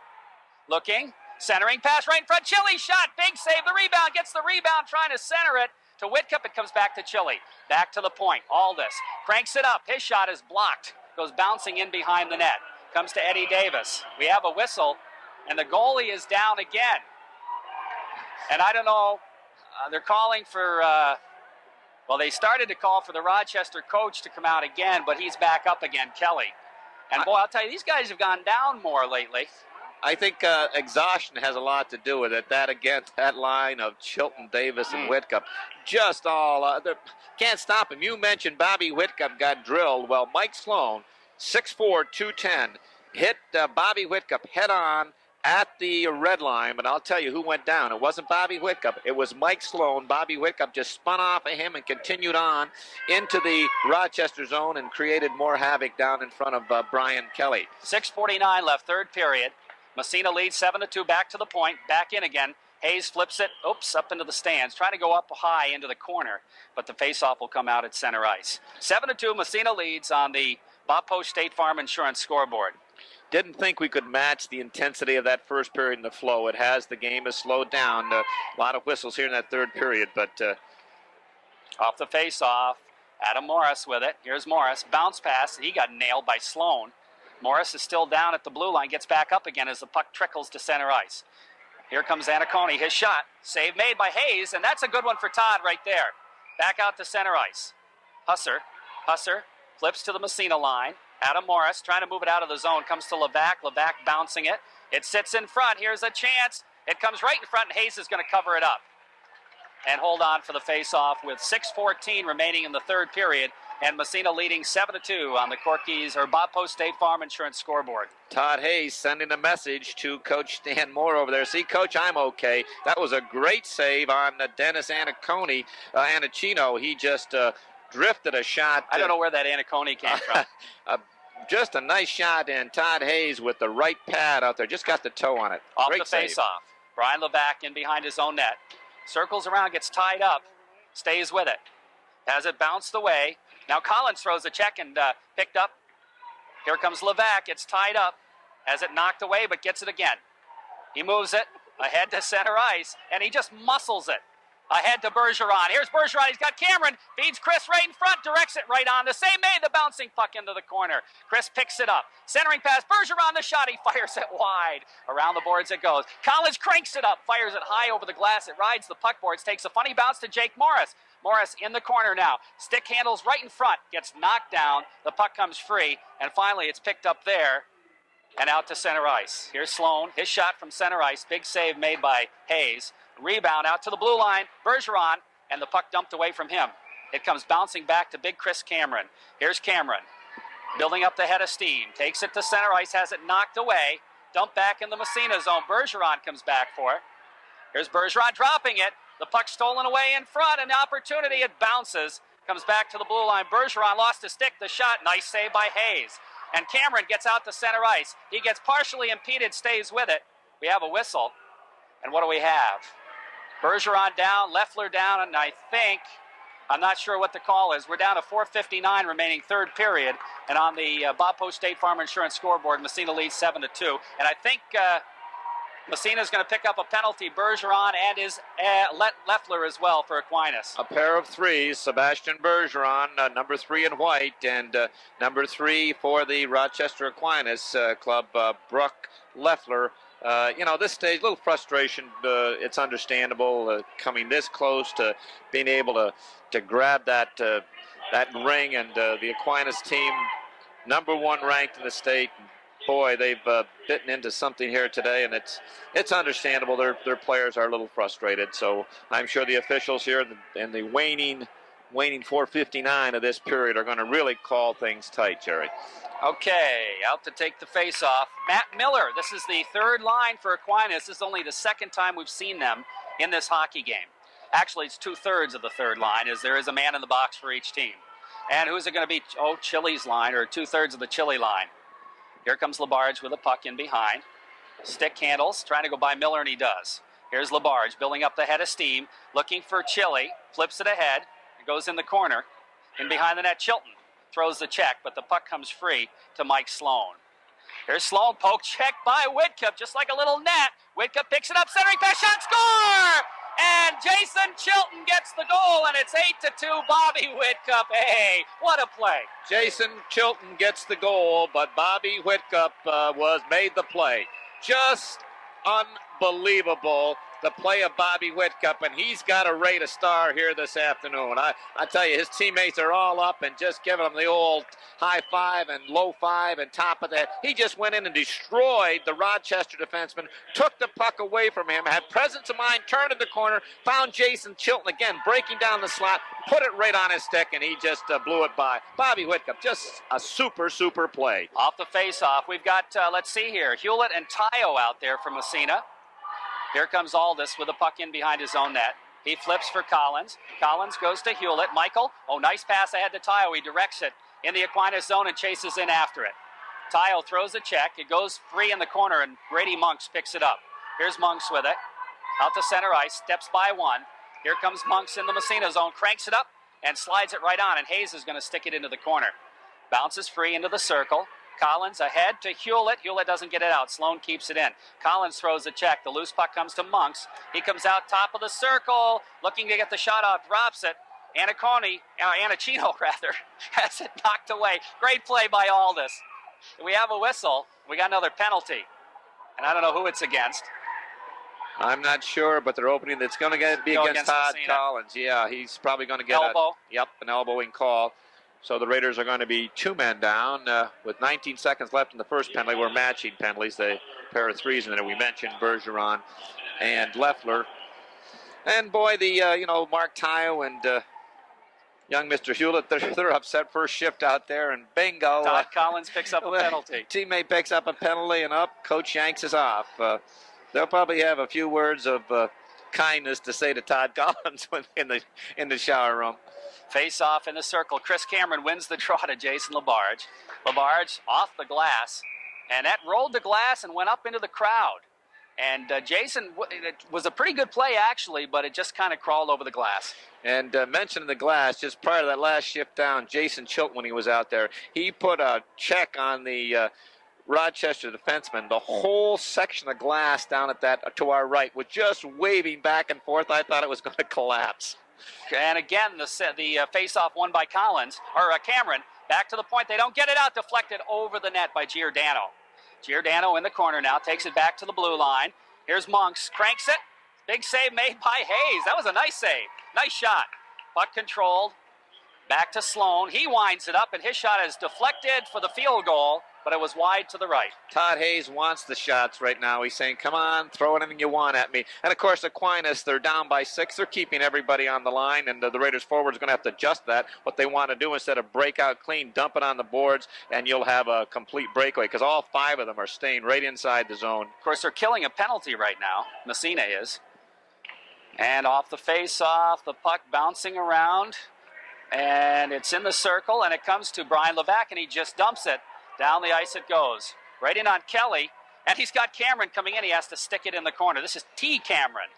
Looking. Centering pass right in front. Chile shot. Big save. The rebound. Gets the rebound trying to center it to Whitcup. It comes back to Chile. Back to the point. Aldis cranks it up. His shot is blocked. Goes bouncing in behind the net. Comes to Eddie Davis. We have a whistle, and the goalie is down again. And I don't know. They're calling for, they started to call for the Rochester coach to come out again, but he's back up again, Kelly. And boy, I'll tell you, these guys have gone down more lately. I think exhaustion has a lot to do with it. That against that line of Chilton, Davis, and Whitcup, just all can't stop him. You mentioned Bobby Whitcup got drilled. Well, Mike Sloan, 6'4", 210, hit Bobby Whitcup head on at the red line. But I'll tell you who went down. It wasn't Bobby Whitcup. It was Mike Sloan. Bobby Whitcup just spun off of him and continued on into the Rochester zone and created more havoc down in front of Brian Kelly. 6:49 left, third period. Massena leads 7-2, back to the point, back in again. Hayes flips it, up into the stands, trying to go up high into the corner, but the faceoff will come out at center ice. 7-2, Massena leads on the Bob Post State Farm Insurance scoreboard. Didn't think we could match the intensity of that first period in the flow. The game has slowed down. A lot of whistles here in that third period, but Off the face-off, Adam Morris with it. Here's Morris, bounce pass. He got nailed by Sloan. Morris is still down at the blue line, gets back up again as the puck trickles to center ice. Here comes Anacone, his shot. Save made by Hayes, and that's a good one for Todd right there. Back out to center ice. Husser flips to the Massena line. Adam Morris trying to move it out of the zone. Comes to Levac. Levac bouncing it. It sits in front. Here's a chance. It comes right in front, and Hayes is going to cover it up and hold on for the face-off with 6:14 remaining in the third period. And Massena leading 7-2 on the Corky's or Bob Post State Farm Insurance scoreboard. Todd Hayes sending a message to Coach Stan Moore over there. See, Coach, I'm okay. That was a great save on Dennis Anacino. He just drifted a shot. I don't know where that Anacone came from. Just a nice shot, and Todd Hayes with the right pad out there. Just got the toe on it. Off great the save. face-off. Brian Levac in behind his own net. Circles around, gets tied up, stays with it. Has it bounced away. Now Collins throws a check and picked up. Here comes Levac. It's tied up. Has it knocked away, but gets it again. He moves it ahead to center ice, and he just muscles it ahead to Bergeron. Here's Bergeron. He's got Cameron. Feeds Chris right in front. Directs it right on. The same made the bouncing puck into the corner. Chris picks it up. Centering pass. Bergeron the shot. He fires it wide. Around the boards it goes. Collins cranks it up. Fires it high over the glass. It rides the puck boards. Takes a funny bounce to Jake Morris. Morris in the corner now. Stick handles right in front. Gets knocked down. The puck comes free. And finally it's picked up there and out to center ice. Here's Sloan. His shot from center ice. Big save made by Hayes. Rebound out to the blue line. Bergeron. And the puck dumped away from him. It comes bouncing back to big Chris Cameron. Here's Cameron. Building up the head of steam. Takes it to center ice. Has it knocked away. Dumped back in the Massena zone. Bergeron comes back for it. Here's Bergeron dropping it. The puck stolen away in front, and the opportunity, it bounces. Comes back to the blue line. Bergeron lost a stick, the shot. Nice save by Hayes. And Cameron gets out to center ice. He gets partially impeded, stays with it. We have a whistle. And what do we have? Bergeron down, Leffler down, and I'm not sure what the call is. We're down to 4:59 remaining third period. And on the Bob Post State Farm Insurance scoreboard, Massena leads 7-2. And I think Massena's going to pick up a penalty. Bergeron and his Leffler as well for Aquinas. A pair of threes. Sebastian Bergeron, number 3 in white, and number 3 for the Rochester Aquinas club, Brooke Leffler. This stage, a little frustration. It's understandable coming this close to being able to grab that ring, and the Aquinas team, number 1 ranked in the state. Boy, they've bitten into something here today, and it's understandable. Their players are a little frustrated. So I'm sure the officials here in the waning 4:59 of this period are going to really call things tight, Jerry. Okay, out to take the face-off. Matt Miller, this is the third line for Aquinas. This is only the second time we've seen them in this hockey game. Actually, it's 2/3 of the third line, as there is a man in the box for each team. And who's it going to be? Oh, Chili's line, or 2/3 of the Chili line. Here comes Labarge with a puck in behind. Stick handles, trying to go by Miller, and he does. Here's Labarge building up the head of steam, looking for Chili, flips it ahead, it goes in the corner. In behind the net, Chilton throws the check, but the puck comes free to Mike Sloan. Here's Sloan, poke check by Whitcup, just like a little net. Whitcup picks it up, centering pass, shot, score! And Jason Chilton gets the goal, and it's 8-2, Bobby Whitcup. Hey, what a play. Jason Chilton gets the goal, but Bobby Whitcup made the play. Just unbelievable, the play of Bobby Whitcup, and he's got to rate a star here this afternoon. I tell you, his teammates are all up and just giving him the old high five and low five and top of that. He just went in and destroyed the Rochester defenseman, took the puck away from him, had presence of mind, turned in the corner, found Jason Chilton again, breaking down the slot, put it right on his stick, and he just blew it by. Bobby Whitcup, just a super, super play. Off the face-off, we've got, let's see here, Hewlett and Tayo out there for Massena. Here comes Aldis with a puck in behind his own net. He flips for Collins. Collins goes to Hewlett. Michael, nice pass ahead to Tayo. He directs it in the Aquinas zone and chases in after it. Tayo throws a check. It goes free in the corner, and Grady Monks picks it up. Here's Monks with it. Out to center ice, steps by one. Here comes Monks in the Massena zone, cranks it up, and slides it right on, and Hayes is going to stick it into the corner. Bounces free into the circle. Collins ahead to Hewlett. Hewlett doesn't get it out. Sloan keeps it in. Collins throws a check. The loose puck comes to Monks. He comes out top of the circle, looking to get the shot off, drops it, Anacino rather, has it knocked away. Great play by Aldis. We have a whistle. We got another penalty. And I don't know who it's against. I'm not sure, but they're opening. It's going to be against Todd Massena. Collins. Yeah, he's probably going to get an elbowing call. So the Raiders are going to be 2 men down with 19 seconds left in the first penalty. We're matching penalties, the pair of threes, and then we mentioned Bergeron and Leffler. And boy, Mark Tayo and young Mr. Hewlett, they're upset first shift out there, and bingo. Todd Collins picks up a penalty. Teammate picks up a penalty, and up, Coach Yanks is off. They'll probably have a few words of kindness to say to Todd Collins in the shower room. Face off in the circle. Chris Cameron wins the draw to Jason LaBarge. LaBarge off the glass, and that rolled the glass and went up into the crowd. And Jason, it was a pretty good play actually, but it just kind of crawled over the glass. And mentioning the glass, just prior to that last shift down, Jason Chilton, when he was out there, he put a check on the Rochester defenseman. The whole section of glass down at that to our right was just waving back and forth. I thought it was going to collapse. And again, the face-off won by Cameron. Back to the point. They don't get it out. Deflected over the net by Giordano. Giordano in the corner now. Takes it back to the blue line. Here's Monks. Cranks it. Big save made by Hayes. That was a nice save. Nice shot. Puck controlled. Back to Sloan. He winds it up, and his shot is deflected for the field goal, but it was wide to the right. Todd Hayes wants the shots right now. He's saying, come on, throw anything you want at me. And, of course, Aquinas, they're down by 6. They're keeping everybody on the line, and the Raiders forward is going to have to adjust that. What they want to do instead of break out clean, dump it on the boards, and you'll have a complete breakaway because all 5 of them are staying right inside the zone. Of course, they're killing a penalty right now. Massena is. And off the face-off, the puck bouncing around. And it's in the circle, and it comes to Brian Levac, and he just dumps it. Down the ice it goes. Right in on Kelly, and he's got Cameron coming in. He has to stick it in the corner. This is T. Cameron.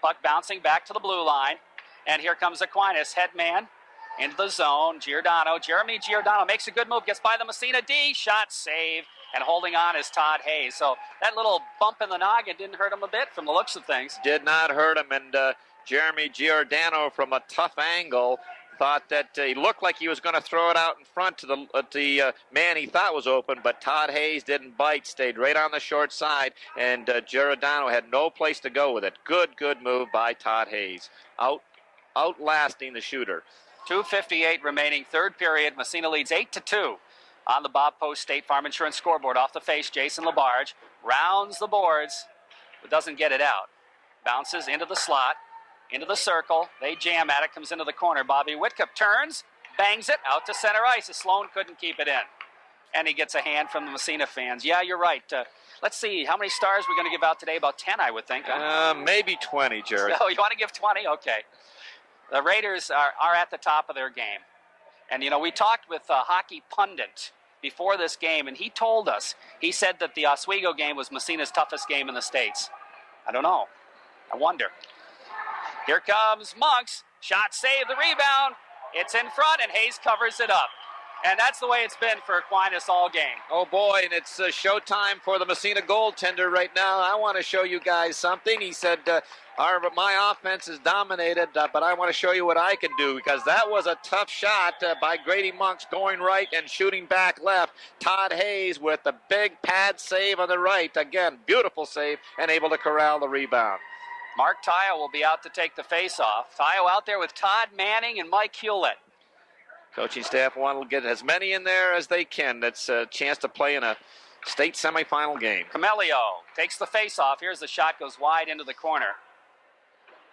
Puck bouncing back to the blue line, and here comes Aquinas, head man, into the zone. Jeremy Giordano makes a good move, gets by the Massena D, shot, save, and holding on is Todd Hayes. So that little bump in the noggin didn't hurt him a bit from the looks of things. Did not hurt him, and Jeremy Giordano from a tough angle thought that he looked like he was going to throw it out in front to the man he thought was open, but Todd Hayes didn't bite, stayed right on the short side, and Giordano had no place to go with it. Good move by Todd Hayes, outlasting the shooter. 2:58 remaining, third period. Massena leads 8-2 on the Bob Post State Farm Insurance scoreboard. Off the face, Jason LaBarge rounds the boards, but doesn't get it out. Bounces into the slot. Into the circle. They jam at it. Comes into the corner. Bobby Whitcup turns. Bangs it out to center ice. Sloan couldn't keep it in. And he gets a hand from the Massena fans. Yeah, you're right. Let's see. How many stars we're going to give out today? About 10, I would think. Maybe 20, Jared. Oh, you want to give 20? Okay. The Raiders are at the top of their game. And, we talked with a hockey pundit before this game, and he told us, he said that the Oswego game was Massena's toughest game in the States. I don't know. I wonder. Here comes Monks. Shot, save, the rebound. It's in front, and Hayes covers it up. And that's the way it's been for Aquinas all game. Oh, boy, and it's showtime for the Massena goaltender right now. I want to show you guys something. He said, my offense is dominated, but I want to show you what I can do, because that was a tough shot by Grady Monks going right and shooting back left. Todd Hayes with the big pad save on the right. Again, beautiful save, and able to corral the rebound. Mark Tayo will be out to take the face-off. Tayo out there with Todd Manning and Mike Hewlett. Coaching staff want to get as many in there as they can. That's a chance to play in a state semifinal game. Camelio takes the face-off. Here's the shot, goes wide into the corner.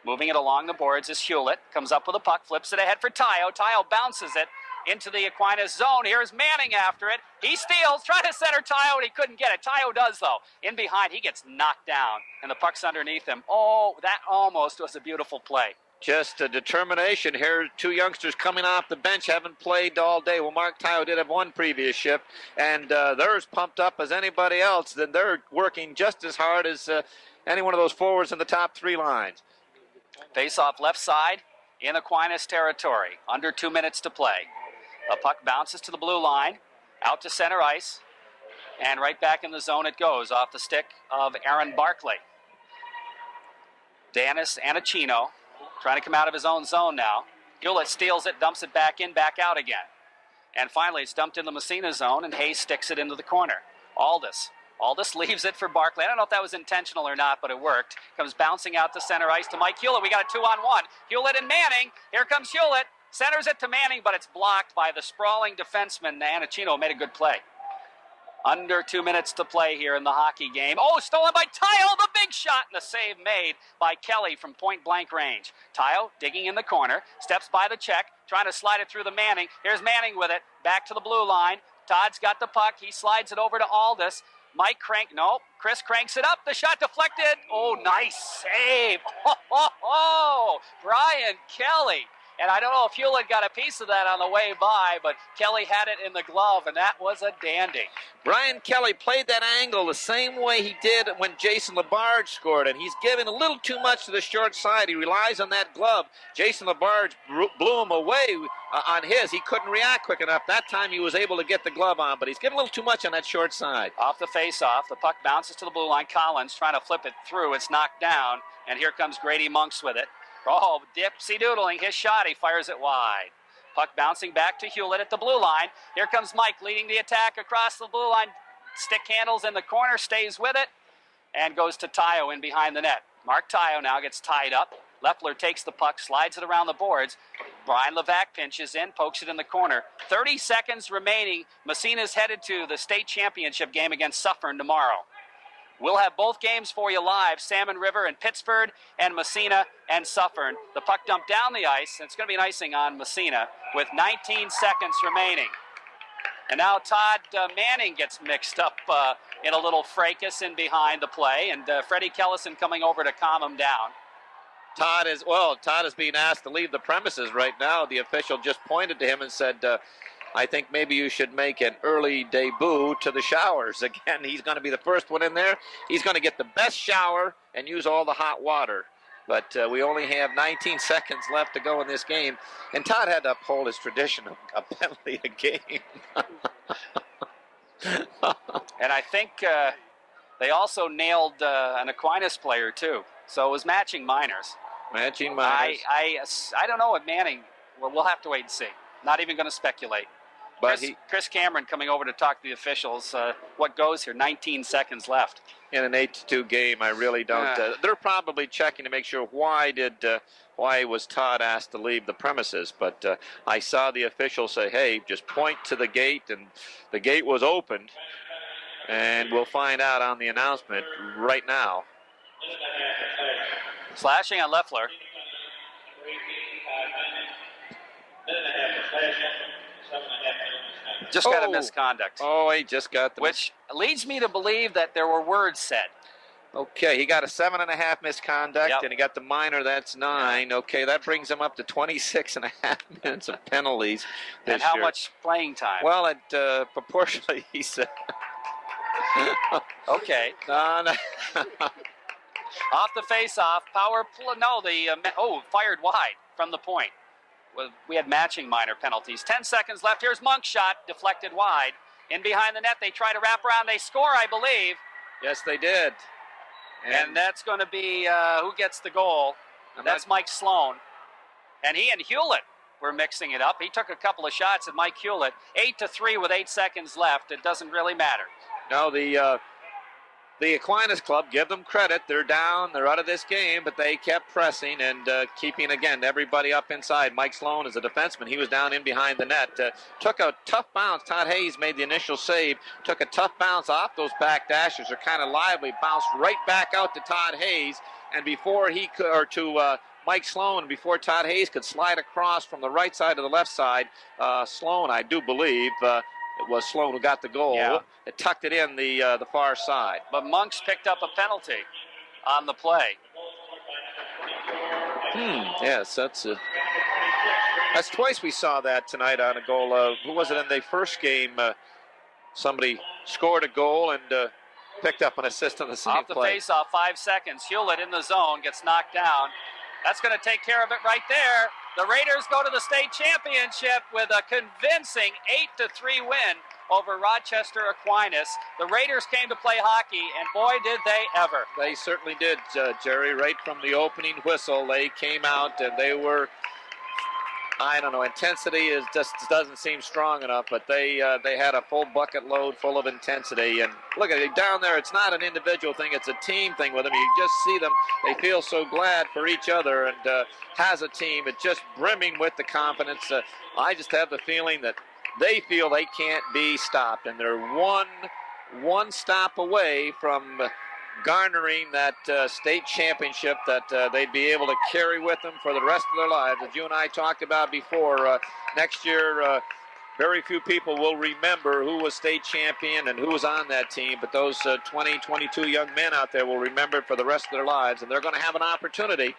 Moving it along the boards is Hewlett. Comes up with a puck, flips it ahead for Tayo. Tayo bounces it into the Aquinas zone. Here's Manning after it. He steals, trying to center Tayo, and he couldn't get it. Tayo does, though. In behind, he gets knocked down, and the puck's underneath him. Oh, that almost was a beautiful play. Just a determination here. 2 youngsters coming off the bench, haven't played all day. Well, Mark Tayo did have one previous shift, and they're as pumped up as anybody else. Then they're working just as hard as any one of those forwards in the top 3 lines. Face-off left side in Aquinas territory. Under 2 minutes to play. The puck bounces to the blue line, out to center ice, and right back in the zone it goes, off the stick of Aaron Barkley. Danis Anacino trying to come out of his own zone now. Hewlett steals it, dumps it back in, back out again. And finally, it's dumped in the Massena zone, and Hayes sticks it into the corner. Aldis leaves it for Barkley. I don't know if that was intentional or not, but it worked. Comes bouncing out to center ice to Mike Hewlett. We got a 2-on-1. Hewlett and Manning. Here comes Hewlett. Centers it to Manning, but it's blocked by the sprawling defenseman. Anacino made a good play. Under 2 minutes to play here in the hockey game. Oh, stolen by Tayo, the big shot, and the save made by Kelly from point-blank range. Tayo digging in the corner, steps by the check, trying to slide it through the Manning. Here's Manning with it, back to the blue line. Todd's got the puck. He slides it over to Aldis. Chris cranks it up. The shot deflected. Oh, nice save. Brian Kelly. And I don't know if Hewlett got a piece of that on the way by, but Kelly had it in the glove, and that was a dandy. Brian Kelly played that angle the same way he did when Jason LaBarge scored, and he's given a little too much to the short side. He relies on that glove. Jason LaBarge blew him away on his. He couldn't react quick enough. That time he was able to get the glove on, but he's given a little too much on that short side. Off the face-off, the puck bounces to the blue line. Collins trying to flip it through. It's knocked down, and here comes Grady Monks with it. Oh, dipsy-doodling his shot. He fires it wide. Puck bouncing back to Hewlett at the blue line. Here comes Mike leading the attack across the blue line. Stick handles in the corner, stays with it, and goes to Tayo in behind the net. Mark Tayo now gets tied up. Leffler takes the puck, slides it around the boards. Brian Levac pinches in, pokes it in the corner. 30 seconds remaining. Massena's headed to the state championship game against Suffern tomorrow. We'll have both games for you live, Salmon River and Pittsford, and Massena and Suffern. The puck dumped down the ice, and it's going to be an icing on Massena with 19 seconds remaining. And now Todd Manning gets mixed up in a little fracas in behind the play, and Freddie Kellison coming over to calm him down. Todd is being asked to leave the premises right now. The official just pointed to him and said, I think maybe you should make an early debut to the showers. Again, he's going to be the first one in there. He's going to get the best shower and use all the hot water. But we only have 19 seconds left to go in this game. And Todd had to uphold his tradition of a penalty a game. And I think they also nailed an Aquinas player, too. So it was matching minors. Matching minors. I don't know what Manning, well, we'll have to wait and see. Not even going to speculate. But Chris Cameron coming over to talk to the officials. What goes here? 19 seconds left. In an 8-2 game, I really don't. They're probably checking to make sure why was Todd asked to leave the premises. But I saw the official say, "Hey, just point to the gate," and the gate was opened. And we'll find out on the announcement right now. Slashing on Leffler. Just got a misconduct. Oh, he just got the... Which leads me to believe that there were words said. Okay, he got a 7.5 misconduct, Yep. and he got the minor, that's 9. Okay, that brings him up to 26.5 minutes of penalties this And how year. much playing time? Well, proportionally, he said... Okay. No. Off the face-off, fired wide from the point. We had matching minor penalties. 10 seconds left. Here's Monk's shot, deflected wide. In behind the net, they try to wrap around. They score, I believe. Yes, they did. And that's going to be who gets the goal. That's Mike Sloan. And he and Hewlett were mixing it up. He took a couple of shots at Mike Hewlett. 8-3 with 8 seconds left. It doesn't really matter. No, the Aquinas club, give them credit. They're down. They're out of this game, but they kept pressing and keeping, again, everybody up inside. Mike Sloan is a defenseman. He was down in behind the net. Took a tough bounce. Todd Hayes made the initial save. Took a tough bounce off those back dashes. They're kind of lively. Bounced right back out to Todd Hayes. And before he could, or to Mike Sloan, before Todd Hayes could slide across from the right side to the left side, Sloan, I do believe, it was Sloan who got the goal. Yeah. It tucked it in the far side. But Monks picked up a penalty on the play. Yes, that's twice we saw that tonight on a goal. Who was it in the first game? Somebody scored a goal and picked up an assist on the same Off the play. face-off, 5 seconds. Hewlett in the zone, gets knocked down. That's going to take care of it right there. The Raiders go to the state championship with a convincing 8-3 win over Rochester Aquinas. The Raiders came to play hockey, and boy, did they ever. They certainly did, Jerry. Right from the opening whistle, they came out and they were I don't know. Intensity just doesn't seem strong enough, but they had a full bucket load full of intensity. And look at it down there. It's not an individual thing. It's a team thing with them. You just see them. They feel so glad for each other, and as a team, it's just brimming with the confidence. I just have the feeling that they feel they can't be stopped, and they're one stop away from garnering that state championship that they'd be able to carry with them for the rest of their lives. As you and I talked about before, next year very few people will remember who was state champion and who was on that team, but those 20, 22 young men out there will remember it for the rest of their lives, and they're going to have an opportunity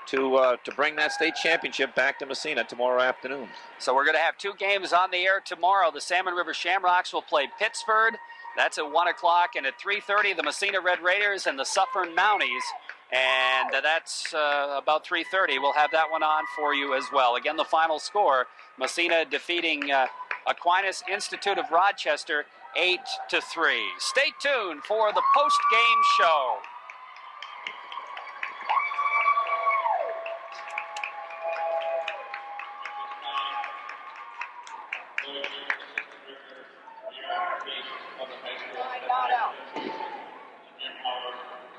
to bring that state championship back to Massena tomorrow afternoon. So we're going to have 2 games on the air tomorrow. The Salmon River Shamrocks will play Pittsford. That's at 1 o'clock, and at 3:30, the Massena Red Raiders and the Suffern Mounties, and that's about 3:30. We'll have that one on for you as well. Again, the final score, Massena defeating Aquinas Institute of Rochester 8-3. Stay tuned for the post-game show.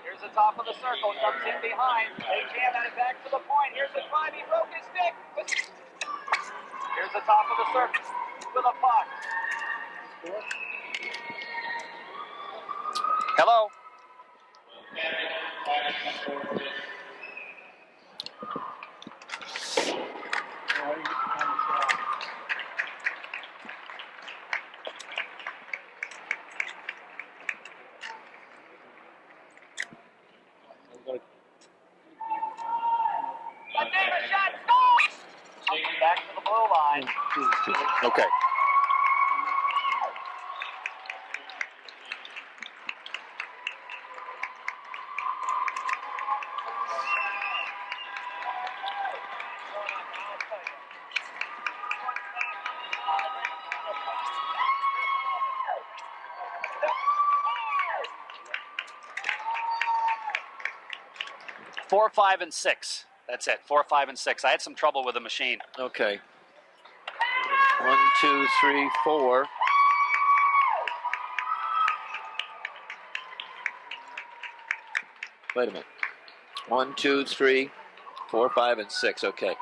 Here's the top of the circle, comes in behind. They jam at it back to the point. Here's the drive, he broke his stick. Here's the top of the circle with a puck. Hello. Back to the blue line. Okay. Four, 5, and 6. That's it. 4, 5, and 6. I had some trouble with the machine. Okay. 1, 2, 3, 4. Wait a minute. 1, 2, 3, 4, 5, and 6. Okay.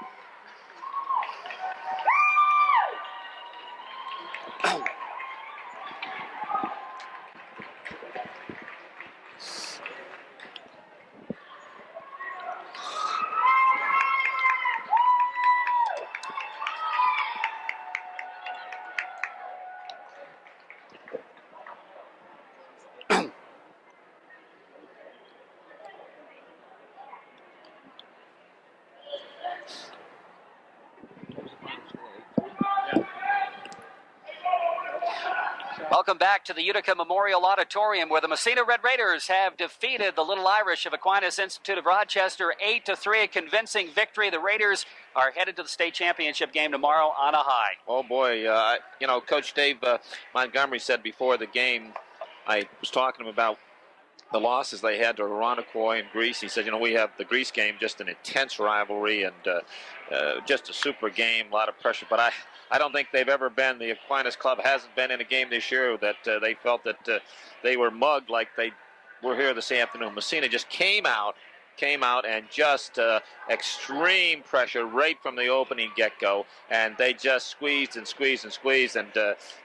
Welcome back to the Utica Memorial Auditorium, where the Massena Red Raiders have defeated the Little Irish of Aquinas Institute of Rochester 8-3, a convincing victory. The Raiders are headed to the state championship game tomorrow on a high. Oh boy, you know, Coach Dave Montgomery said before the game, I was talking to him about the losses they had to Irondequoit and Greece. He said, you know, we have the Greece game, just an intense rivalry and just a super game, a lot of pressure. But I don't think they've ever been, the Aquinas club hasn't been in a game this year that they felt that they were mugged like they were here this afternoon. Massena just came out and just extreme pressure right from the opening get-go, and they just squeezed and squeezed and squeezed, and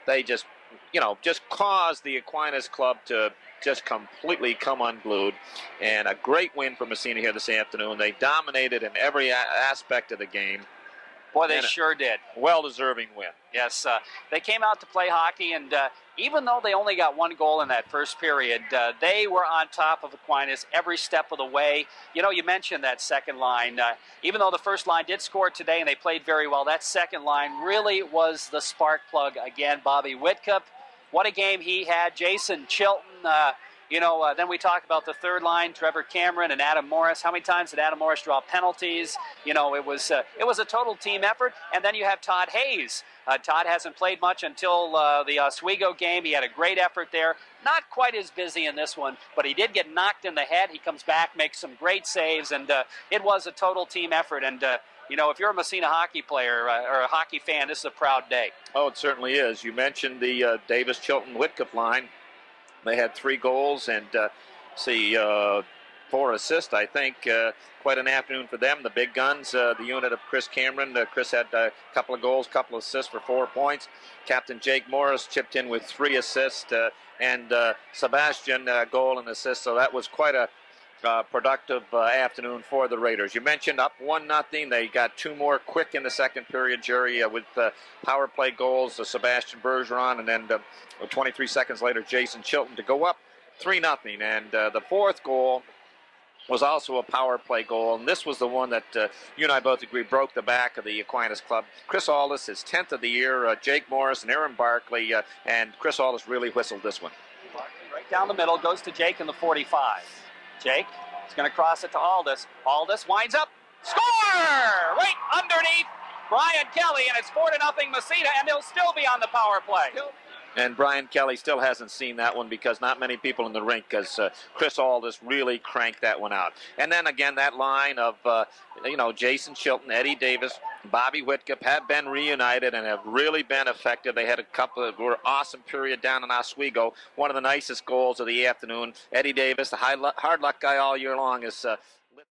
they just, you know, just caused the Aquinas club to just completely come unglued. And a great win for Massena here this afternoon. They dominated in every aspect of the game. Boy, they sure did. Well-deserving win. Yes, they came out to play hockey, and even though they only got 1 goal in that first period, they were on top of Aquinas every step of the way. You know, you mentioned that second line. Even though the first line did score today and they played very well, that second line really was the spark plug again. Bobby Whitcup, what a game he had. Jason Chilton, Then we talk about the third line, Trevor Cameron and Adam Morris. How many times did Adam Morris draw penalties? It was a total team effort. And then you have Todd Hayes. Todd hasn't played much until the Oswego game. He had a great effort there. Not quite as busy in this one, but he did get knocked in the head. He comes back, makes some great saves, and it was a total team effort. And if you're a Massena hockey player or a hockey fan, this is a proud day. Oh, it certainly is. You mentioned the Davis, Chilton, Whitcup line. They had 3 goals and 4 assists, I think. Quite an afternoon for them. The big guns, the unit of Chris Cameron. Chris had a couple of goals, couple of assists for 4 points. Captain Jake Morris chipped in with 3 assists, and Sebastian goal and assist. So that was quite a productive afternoon for the Raiders. You mentioned up 1-0. They got 2 more quick in the second period, Jerry, with power play goals, Sebastian Bergeron, and then 23 seconds later, Jason Chilton to go up 3-0. And the 4th goal was also a power play goal, and this was the one that you and I both agree broke the back of the Aquinas club. Chris Aldis, his 10th of the year, Jake Morris and Aaron Barkley, and Chris Aldis really whistled this one. Right down the middle, goes to Jake in the 45. Jake is going to cross it to Aldis. Aldis winds up, score! Right underneath Brian Kelly, and it's 4-0 Massena, and they'll still be on the power play. And Brian Kelly still hasn't seen that one because not many people in the rink, because Chris Aldis really cranked that one out. And then again, that line of, Jason Chilton, Eddie Davis, Bobby Whitcup have been reunited and have really been effective. They had a couple of awesome period down in Oswego. One of the nicest goals of the afternoon. Eddie Davis, the hard luck guy all year long, is